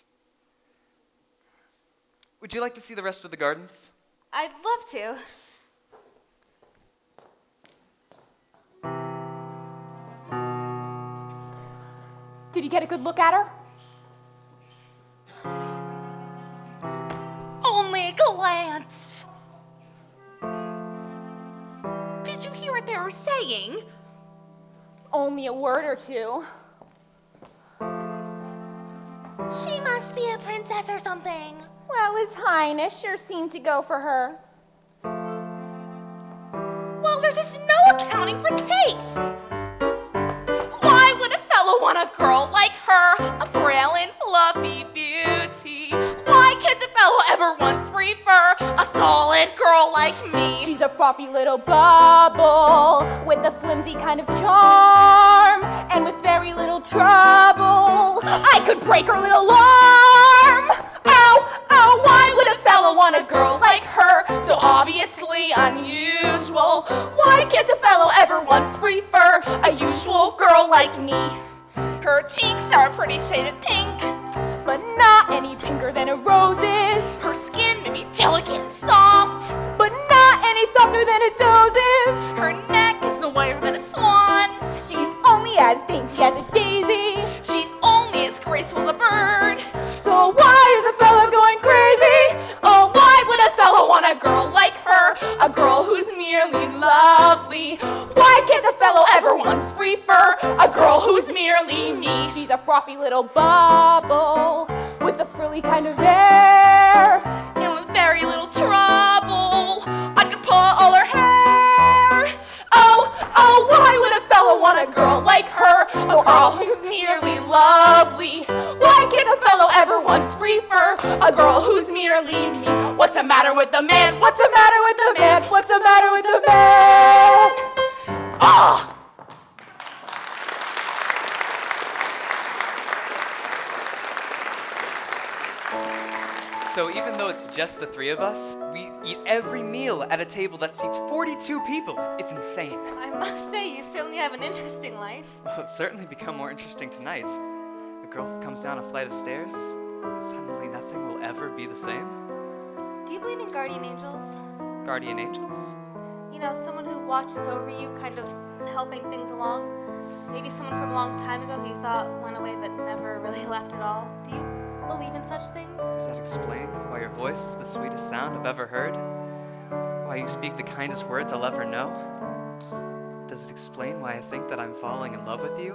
would you like to see the rest of the gardens? I'd love to. Did you get a good look at her? Only a glance. Did you hear what they were saying? Only a word or two. She must be a princess or something. Well, His Highness sure seemed to go for her. Well, there's just no accounting for taste. Why would a fellow want a girl like her, a frail and fluffy beauty? Why can't a fellow ever once prefer a solid girl like me? She's a frothy little bubble with a flimsy kind of charm, and with very little trouble, I could break her little arm. Oh, why would a fellow want a girl like her, so obviously unusual? Why can't a fellow ever once prefer a usual girl like me? Her cheeks are a pretty shaded pink, But not any pinker than a rose's. her skin may be delicate and soft, But not any softer than a doze's. her neck is no whiter than a swan's, She's only as dainty as a daisy. she's only as graceful as a bird. So why is a fella going crazy? Oh, why would a fellow want a girl like her, a girl who's merely lovely? Why can't a fellow ever once prefer a girl who's merely me? She's a frothy little bubble with a frilly kind of air. And with very little trouble, I could pull out all her hair. Oh, why would a fellow want a girl like her, a girl who's merely lovely? Why can't a fellow ever once prefer a girl who's merely me? What's the matter with the man? What's the matter with the man? What's the matter with the man? Ah! So even though it's just the three of us, we eat every meal at a table that seats 42 people. It's insane. I must say, you certainly have an interesting life. Well, it's certainly become more interesting tonight. A girl comes down a flight of stairs, and suddenly nothing will ever be the same. Do you believe in guardian angels? Guardian angels? You know, someone who watches over you, kind of helping things along. Maybe someone from a long time ago who you thought went away but never really left at all. Do you believe in such things? Does that explain why your voice is the sweetest sound I've ever heard? Why you speak the kindest words I'll ever know? Does it explain why I think that I'm falling in love with you?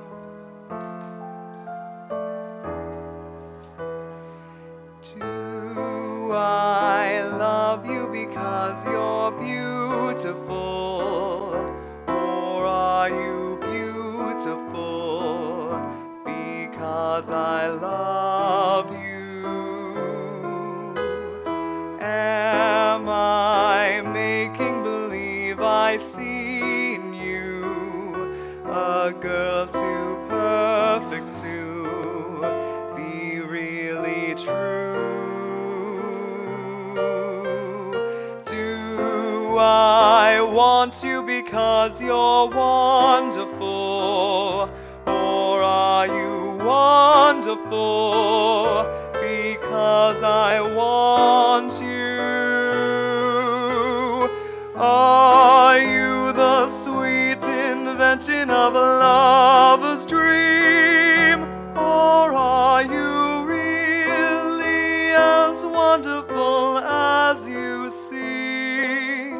Do I love you because you're beautiful? Or are you beautiful because I love you? Am I making believe I see in you a girl too perfect to be really true? Do I want you because you're wonderful? Or are you wonderful because because I want you. Are you the sweet invention of a lover's dream? Or are you really as wonderful as you seem?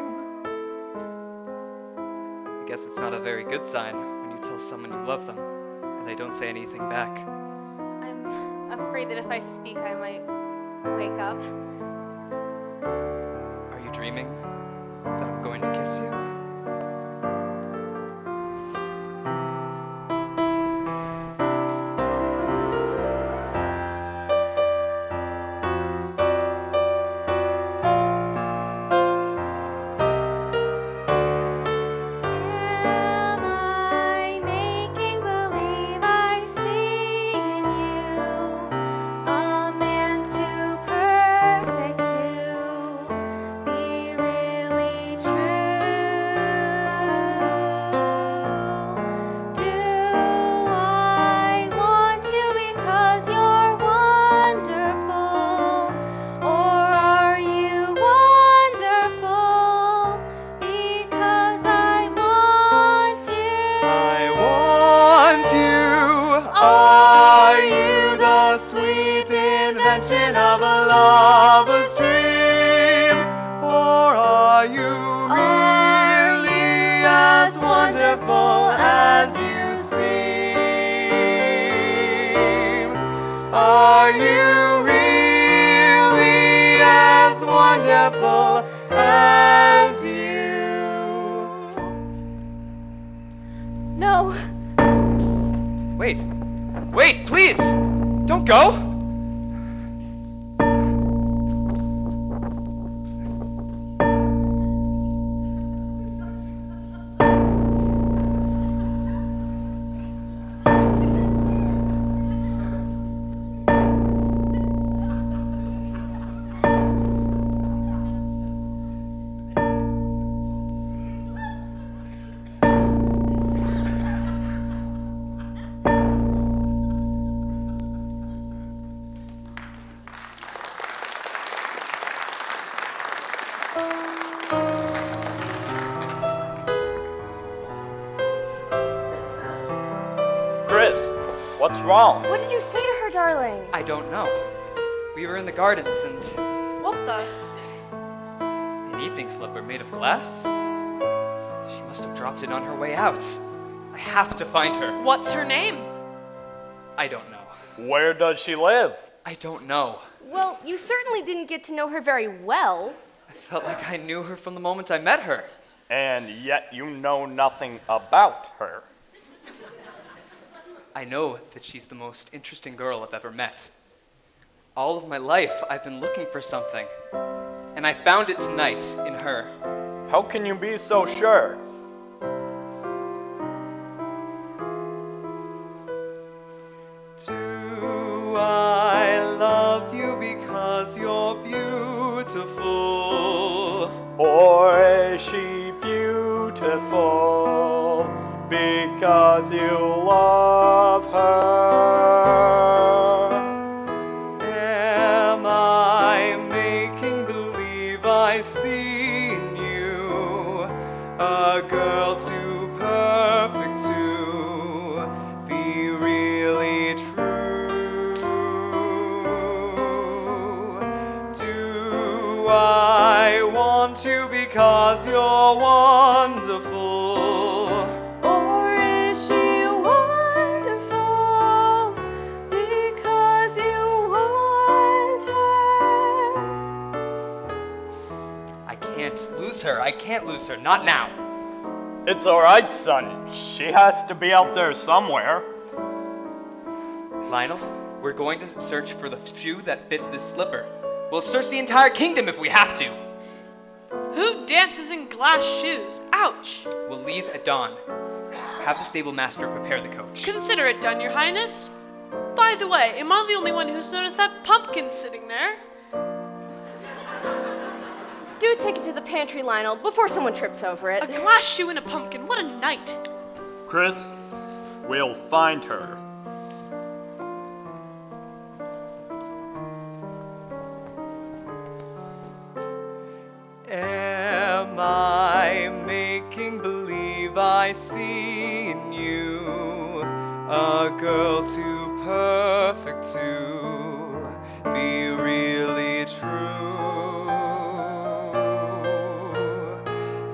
I guess it's not a very good sign when you tell someone you love them and they don't say anything back. I'm afraid that if I speak, I might wake up. Are you dreaming that I'm going to kiss you? Am I making believe I see in you a man too perfect to be really true? Do I want you because you're wonderful, or are you wonderful because I want you? I want you. Are you the sweet invention of a lover's dream? Or are you really as wonderful as you seem? Are you really as wonderful as you? No. Wait, please! Don't go! Chris, what's wrong? What did you say to her, darling? I don't know. We were in the gardens and What the? an evening slipper made of glass? She must have dropped it on her way out. I have to find her. What's her name? I don't know. Where does she live? I don't know. Well, you certainly didn't get to know her very well. I felt like I knew her from the moment I met her. And yet you know nothing about her. I know that she's the most interesting girl I've ever met. All of my life, I've been looking for something. And I found it tonight in her. How can you be so sure? Do I love you because you're beautiful? Or is she beautiful because you love her? Am I making believe I see in you a girl too perfect to be really true? Do I want you because you're wonderful? Or is she wonderful because you want her? I can't lose her. I can't lose her. Not now. It's all right, son. She has to be out there somewhere. Lionel, we're going to search for the shoe that fits this slipper. We'll search the entire kingdom if we have to. Who dances in glass shoes? Ouch! We'll leave at dawn. Have the stable master prepare the coach. Consider it done, Your Highness. By the way, am I the only one who's noticed that pumpkin sitting there? Do take it to the pantry, Lionel, before someone trips over it. A glass shoe and a pumpkin, what a night! Chris, we'll find her. am I making believe I see in you a girl too perfect to be really true?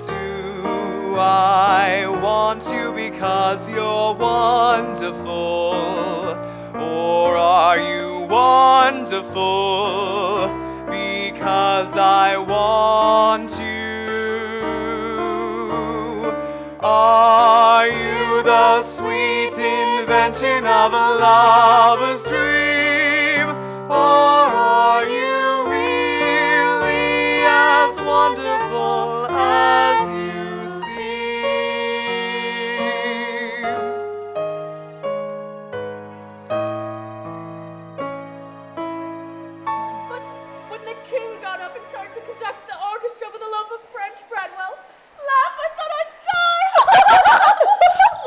Do I want you because you're wonderful? Or are you wonderful because I want you? Are you the sweet invention of a lover's dream? Or are you really as wonderful as you seem? But when the king got up and started to conduct the orchestra with the love of French Bradwell, laugh, I thought I'd die.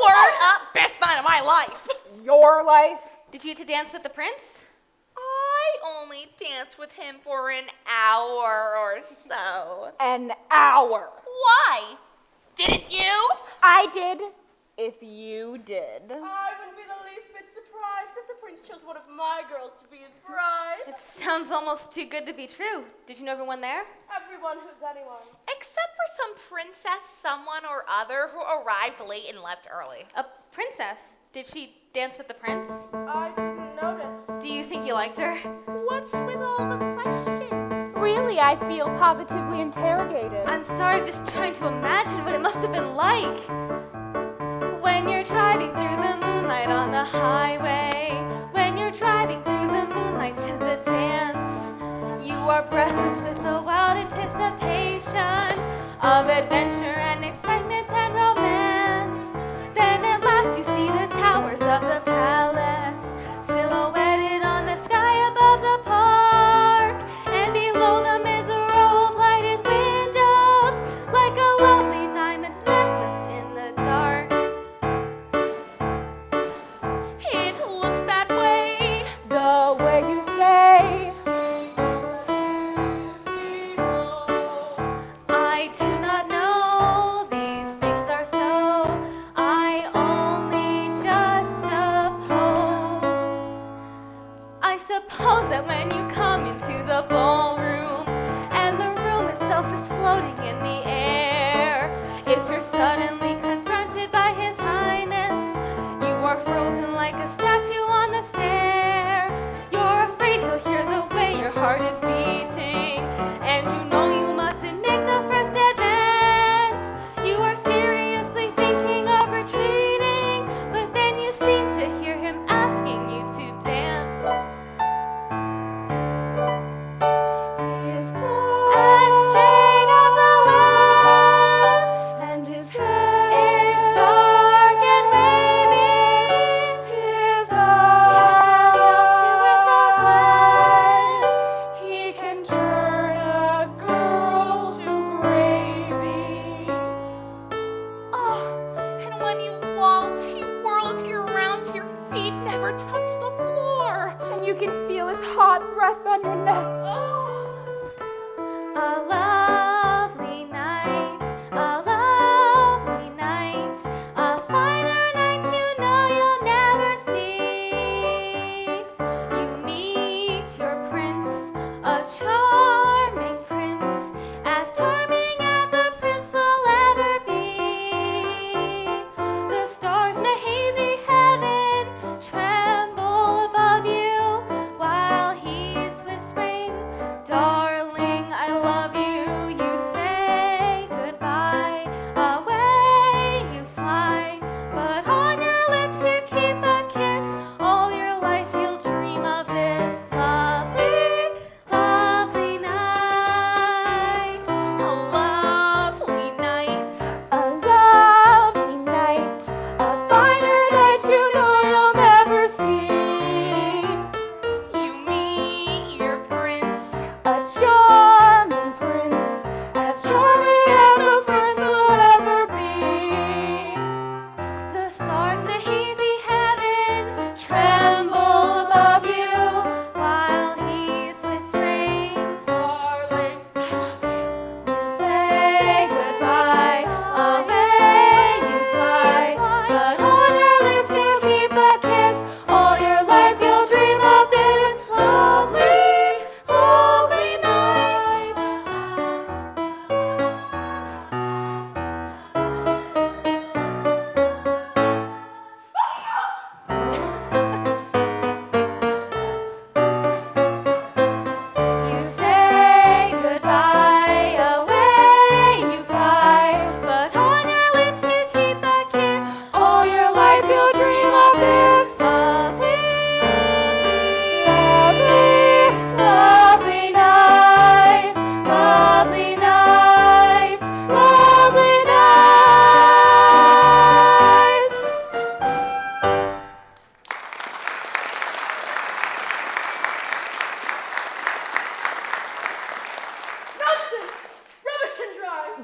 Word up, best night of my life. Your life? Did you get to dance with the prince? I only danced with him for an hour or so. An hour. Why? Didn't you? I did, if you did. I wouldn't be the least bit surprised if the prince chose one of my girls to be his bride. It sounds almost too good to be true. Did you know everyone there? Everyone who's anyone. Except for some princess someone or other who arrived late and left early. A princess. Did she dance with the prince? I didn't notice. Do you think you liked her? What's with all the questions? Really, I feel positively interrogated. I'm sorry, I'm just trying to imagine what it must have been like. When you're driving through the moonlight on the highway, when you're driving through the moonlight to the dance, you are breathless with the wild anticipation of adventure and excitement and romance. Then at last you see the towers of the palace, silhouetted on the sky above the park, and below them is a row of lighted windows, like a lovely diamond necklace in the dark. It looks that way. The way you say. I do not know these things are so. I only just suppose. I suppose that when you come into the ballroom and the room itself is floating in the air, if you're suddenly confronted by His Highness, you are frozen like a statue on the stair. You're afraid he'll hear the way your heart is beating, and you know you mustn't make the first advance. You are seriously thinking of retreating, but then you seem to hear him asking you to dance. He is And straight as a lamb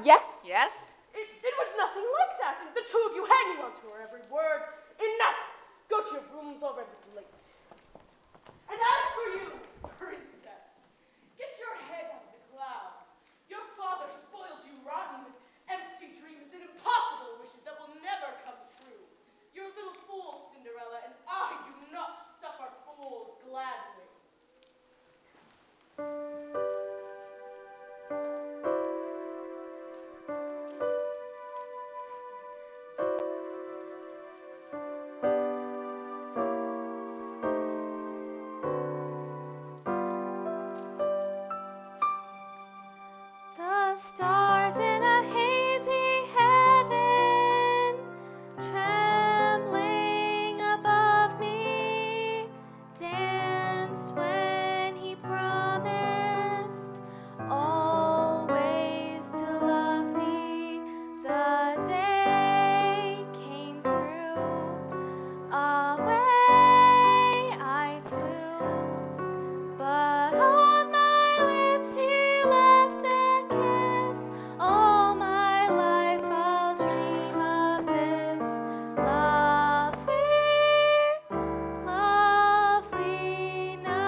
Yes? Yes? It was nothing like that. And the two of you hanging on to her every word. Enough! Go to your rooms already. It's late. And as for you, princess, get your head out of the clouds. Your father spoiled you rotten with empty dreams and impossible wishes that will never come true. You're a little fool, Cinderella, and I do not suffer fools gladly. The stars in a hazy heaven, trembling above me, danced when he promised always to love me. The day came through, away I flew, but on my lips he left a kiss. All my life I'll dream of this lovely, lovely night.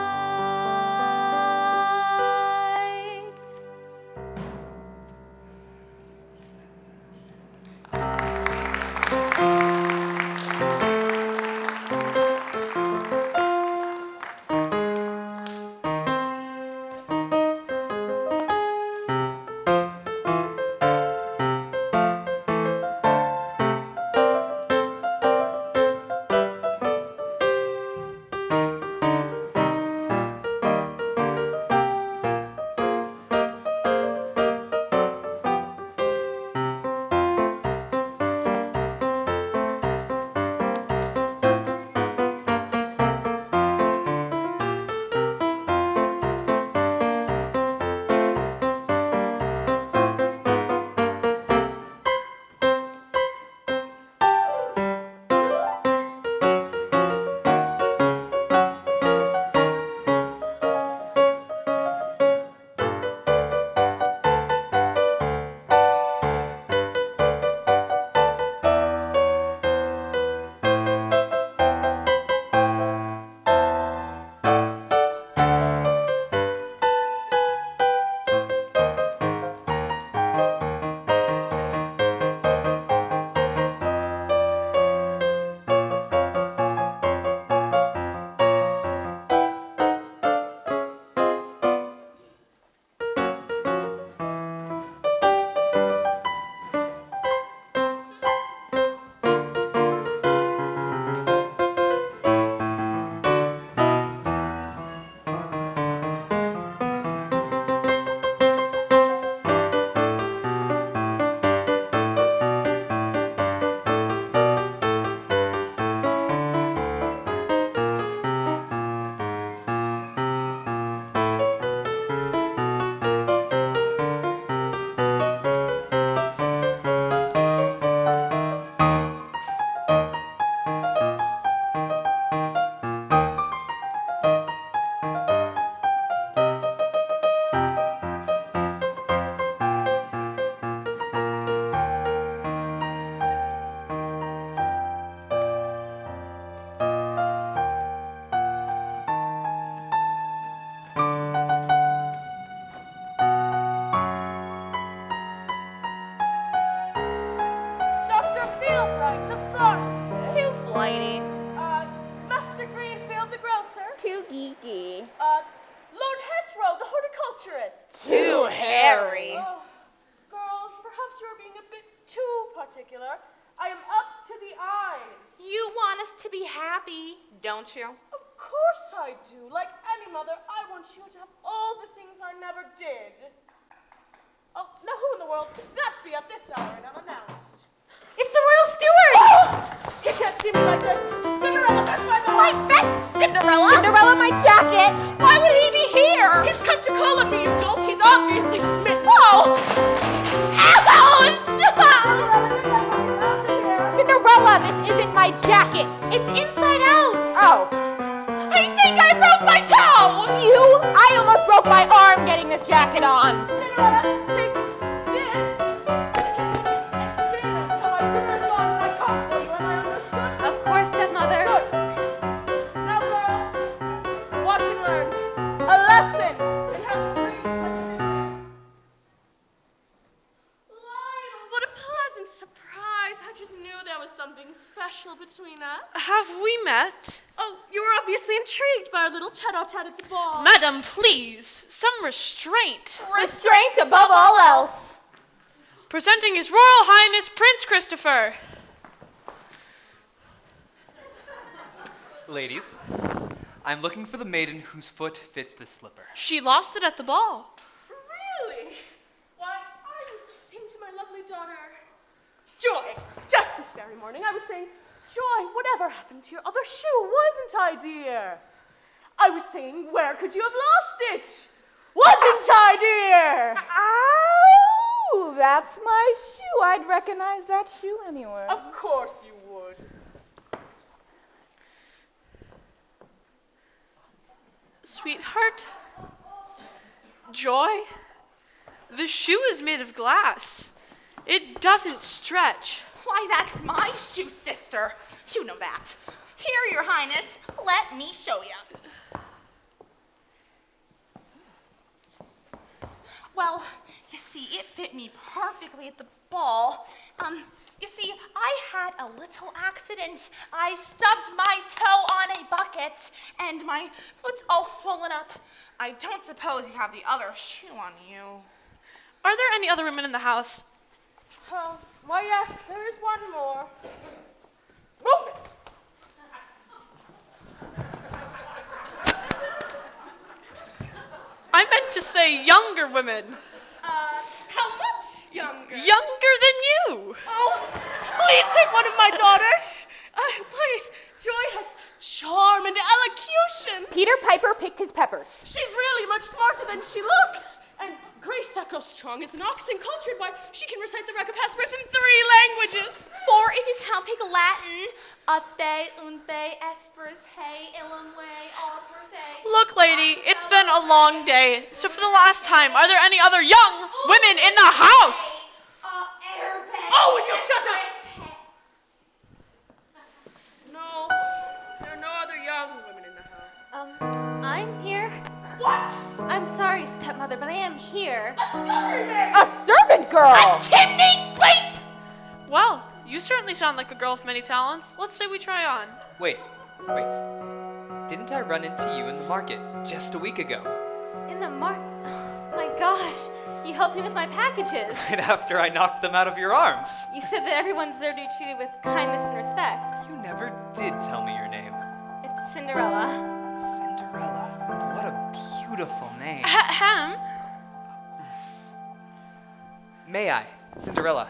Dr. Fieldright, the pharmacist. Too flighty. Master Greenfield, the grocer. Too geeky. Lord Hedgerow, the horticulturist. Too hairy. Oh, girls, perhaps you're being a bit too particular. I am up to the eyes. You want us to be happy, don't you? Of course I do. Like any mother, I want you to have all the things I never did. Oh, now who in the world could that be at this hour and unannounced? It's the royal steward! He can't see me like this. Cinderella, fetch my boy! My vest, Cinderella! Cinderella, my jacket! Why would he be here? He's come to call on me, you dolt. He's obviously smitten. Oh! Ouch! Cinderella, this isn't my jacket. It's inside out. Oh. I think I broke my toe! I almost broke my arm getting this jacket on. Cinderella, take this. something special between us. Have we met? Oh, you were obviously intrigued by our little tete-a-tete at the ball. Madam, please, some restraint. Restraint above all else. Presenting His Royal Highness Prince Christopher. Ladies, I'm looking for the maiden whose foot fits this slipper. She lost it at the ball. Really? Why, I was just saying to my lovely daughter, Joy, just this very morning, I was saying, Joy, whatever happened to your other shoe, wasn't I, dear? I was saying, where could you have lost it? Wasn't I, dear? Ow! That's my shoe. I'd recognize that shoe anywhere. Of course you would. Sweetheart, Joy, the shoe is made of glass. It doesn't stretch. Why, that's my shoe, sister. You know that. Here, Your Highness, let me show you. Well, you see, it fit me perfectly at the ball. You see, I had a little accident. I stubbed my toe on a bucket, and my foot's all swollen up. I don't suppose you have the other shoe on you. Are there any other women in the house? Oh, why, yes, there is one more. Move it! I meant to say younger women. How much younger? Younger than you. Oh, please take one of my daughters. Please, Joy has charm and elocution. Peter Piper picked his peppers. She's really much smarter than she looks. And Grace, that girl's strong as an ox and cultured. Why, she can recite the Record of Hesperus in 3 languages. For if you can't pick Latin, ate, unte, esperis, he, illum, way, alter, day. Look, lady, it's been a long day. So for the last time, are there any other young women in the house? Oh, would you shut up? No, there are no other young women in the house. I'm here. What? I'm sorry, stepmother, but I am here. A servant girl! A chimney sweep! Well, you certainly sound like a girl with many talents. Let's say we try on. Wait. Didn't I run into you in the market just a week ago? In the oh my gosh, you helped me with my packages. Right after I knocked them out of your arms. You said that everyone deserved to be treated with kindness and respect. You never did tell me your name. It's Cinderella. Cinderella. What a beautiful name. Ahem. May I, Cinderella?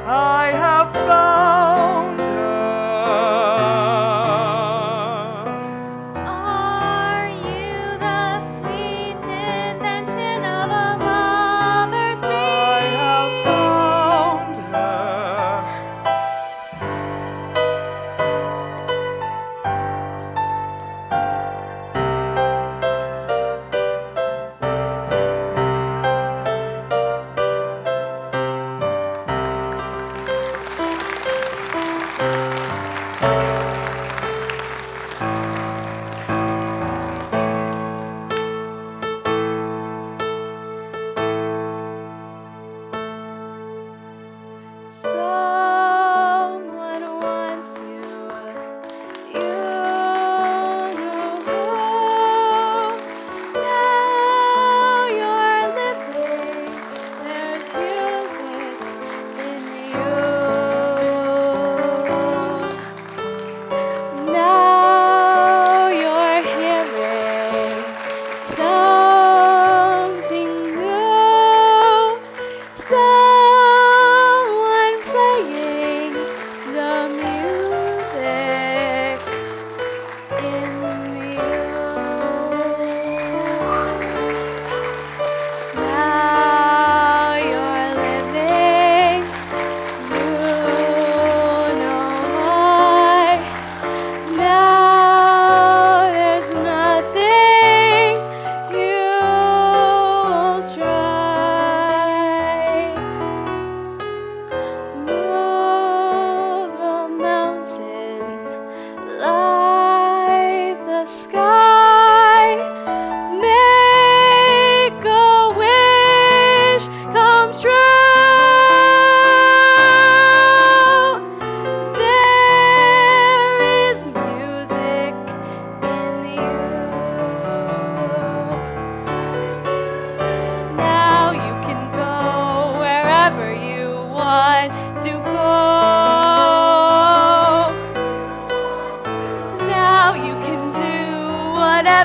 I have found her. Are you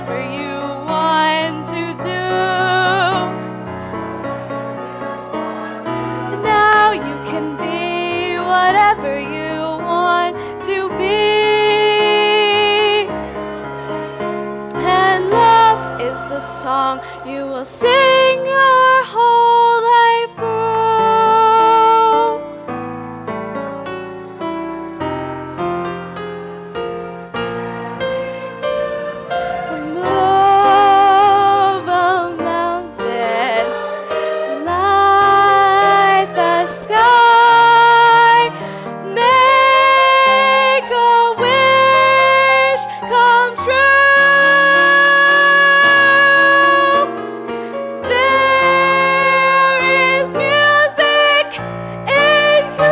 whatever you want to do. Now you can be whatever you want to be. And love is the song you will sing your whole life through. Move a mountain, light the sky, make a wish come true. There is music in you.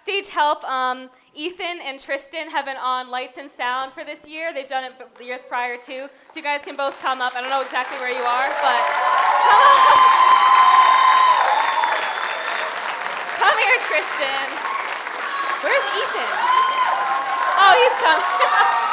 Stage help, Ethan and Tristan have been on lights and sound for this year. They've done it the years prior too. So you guys can both come up. I don't know exactly where you are, but come on. Come here, Tristan. Where's Ethan? Oh, he's coming.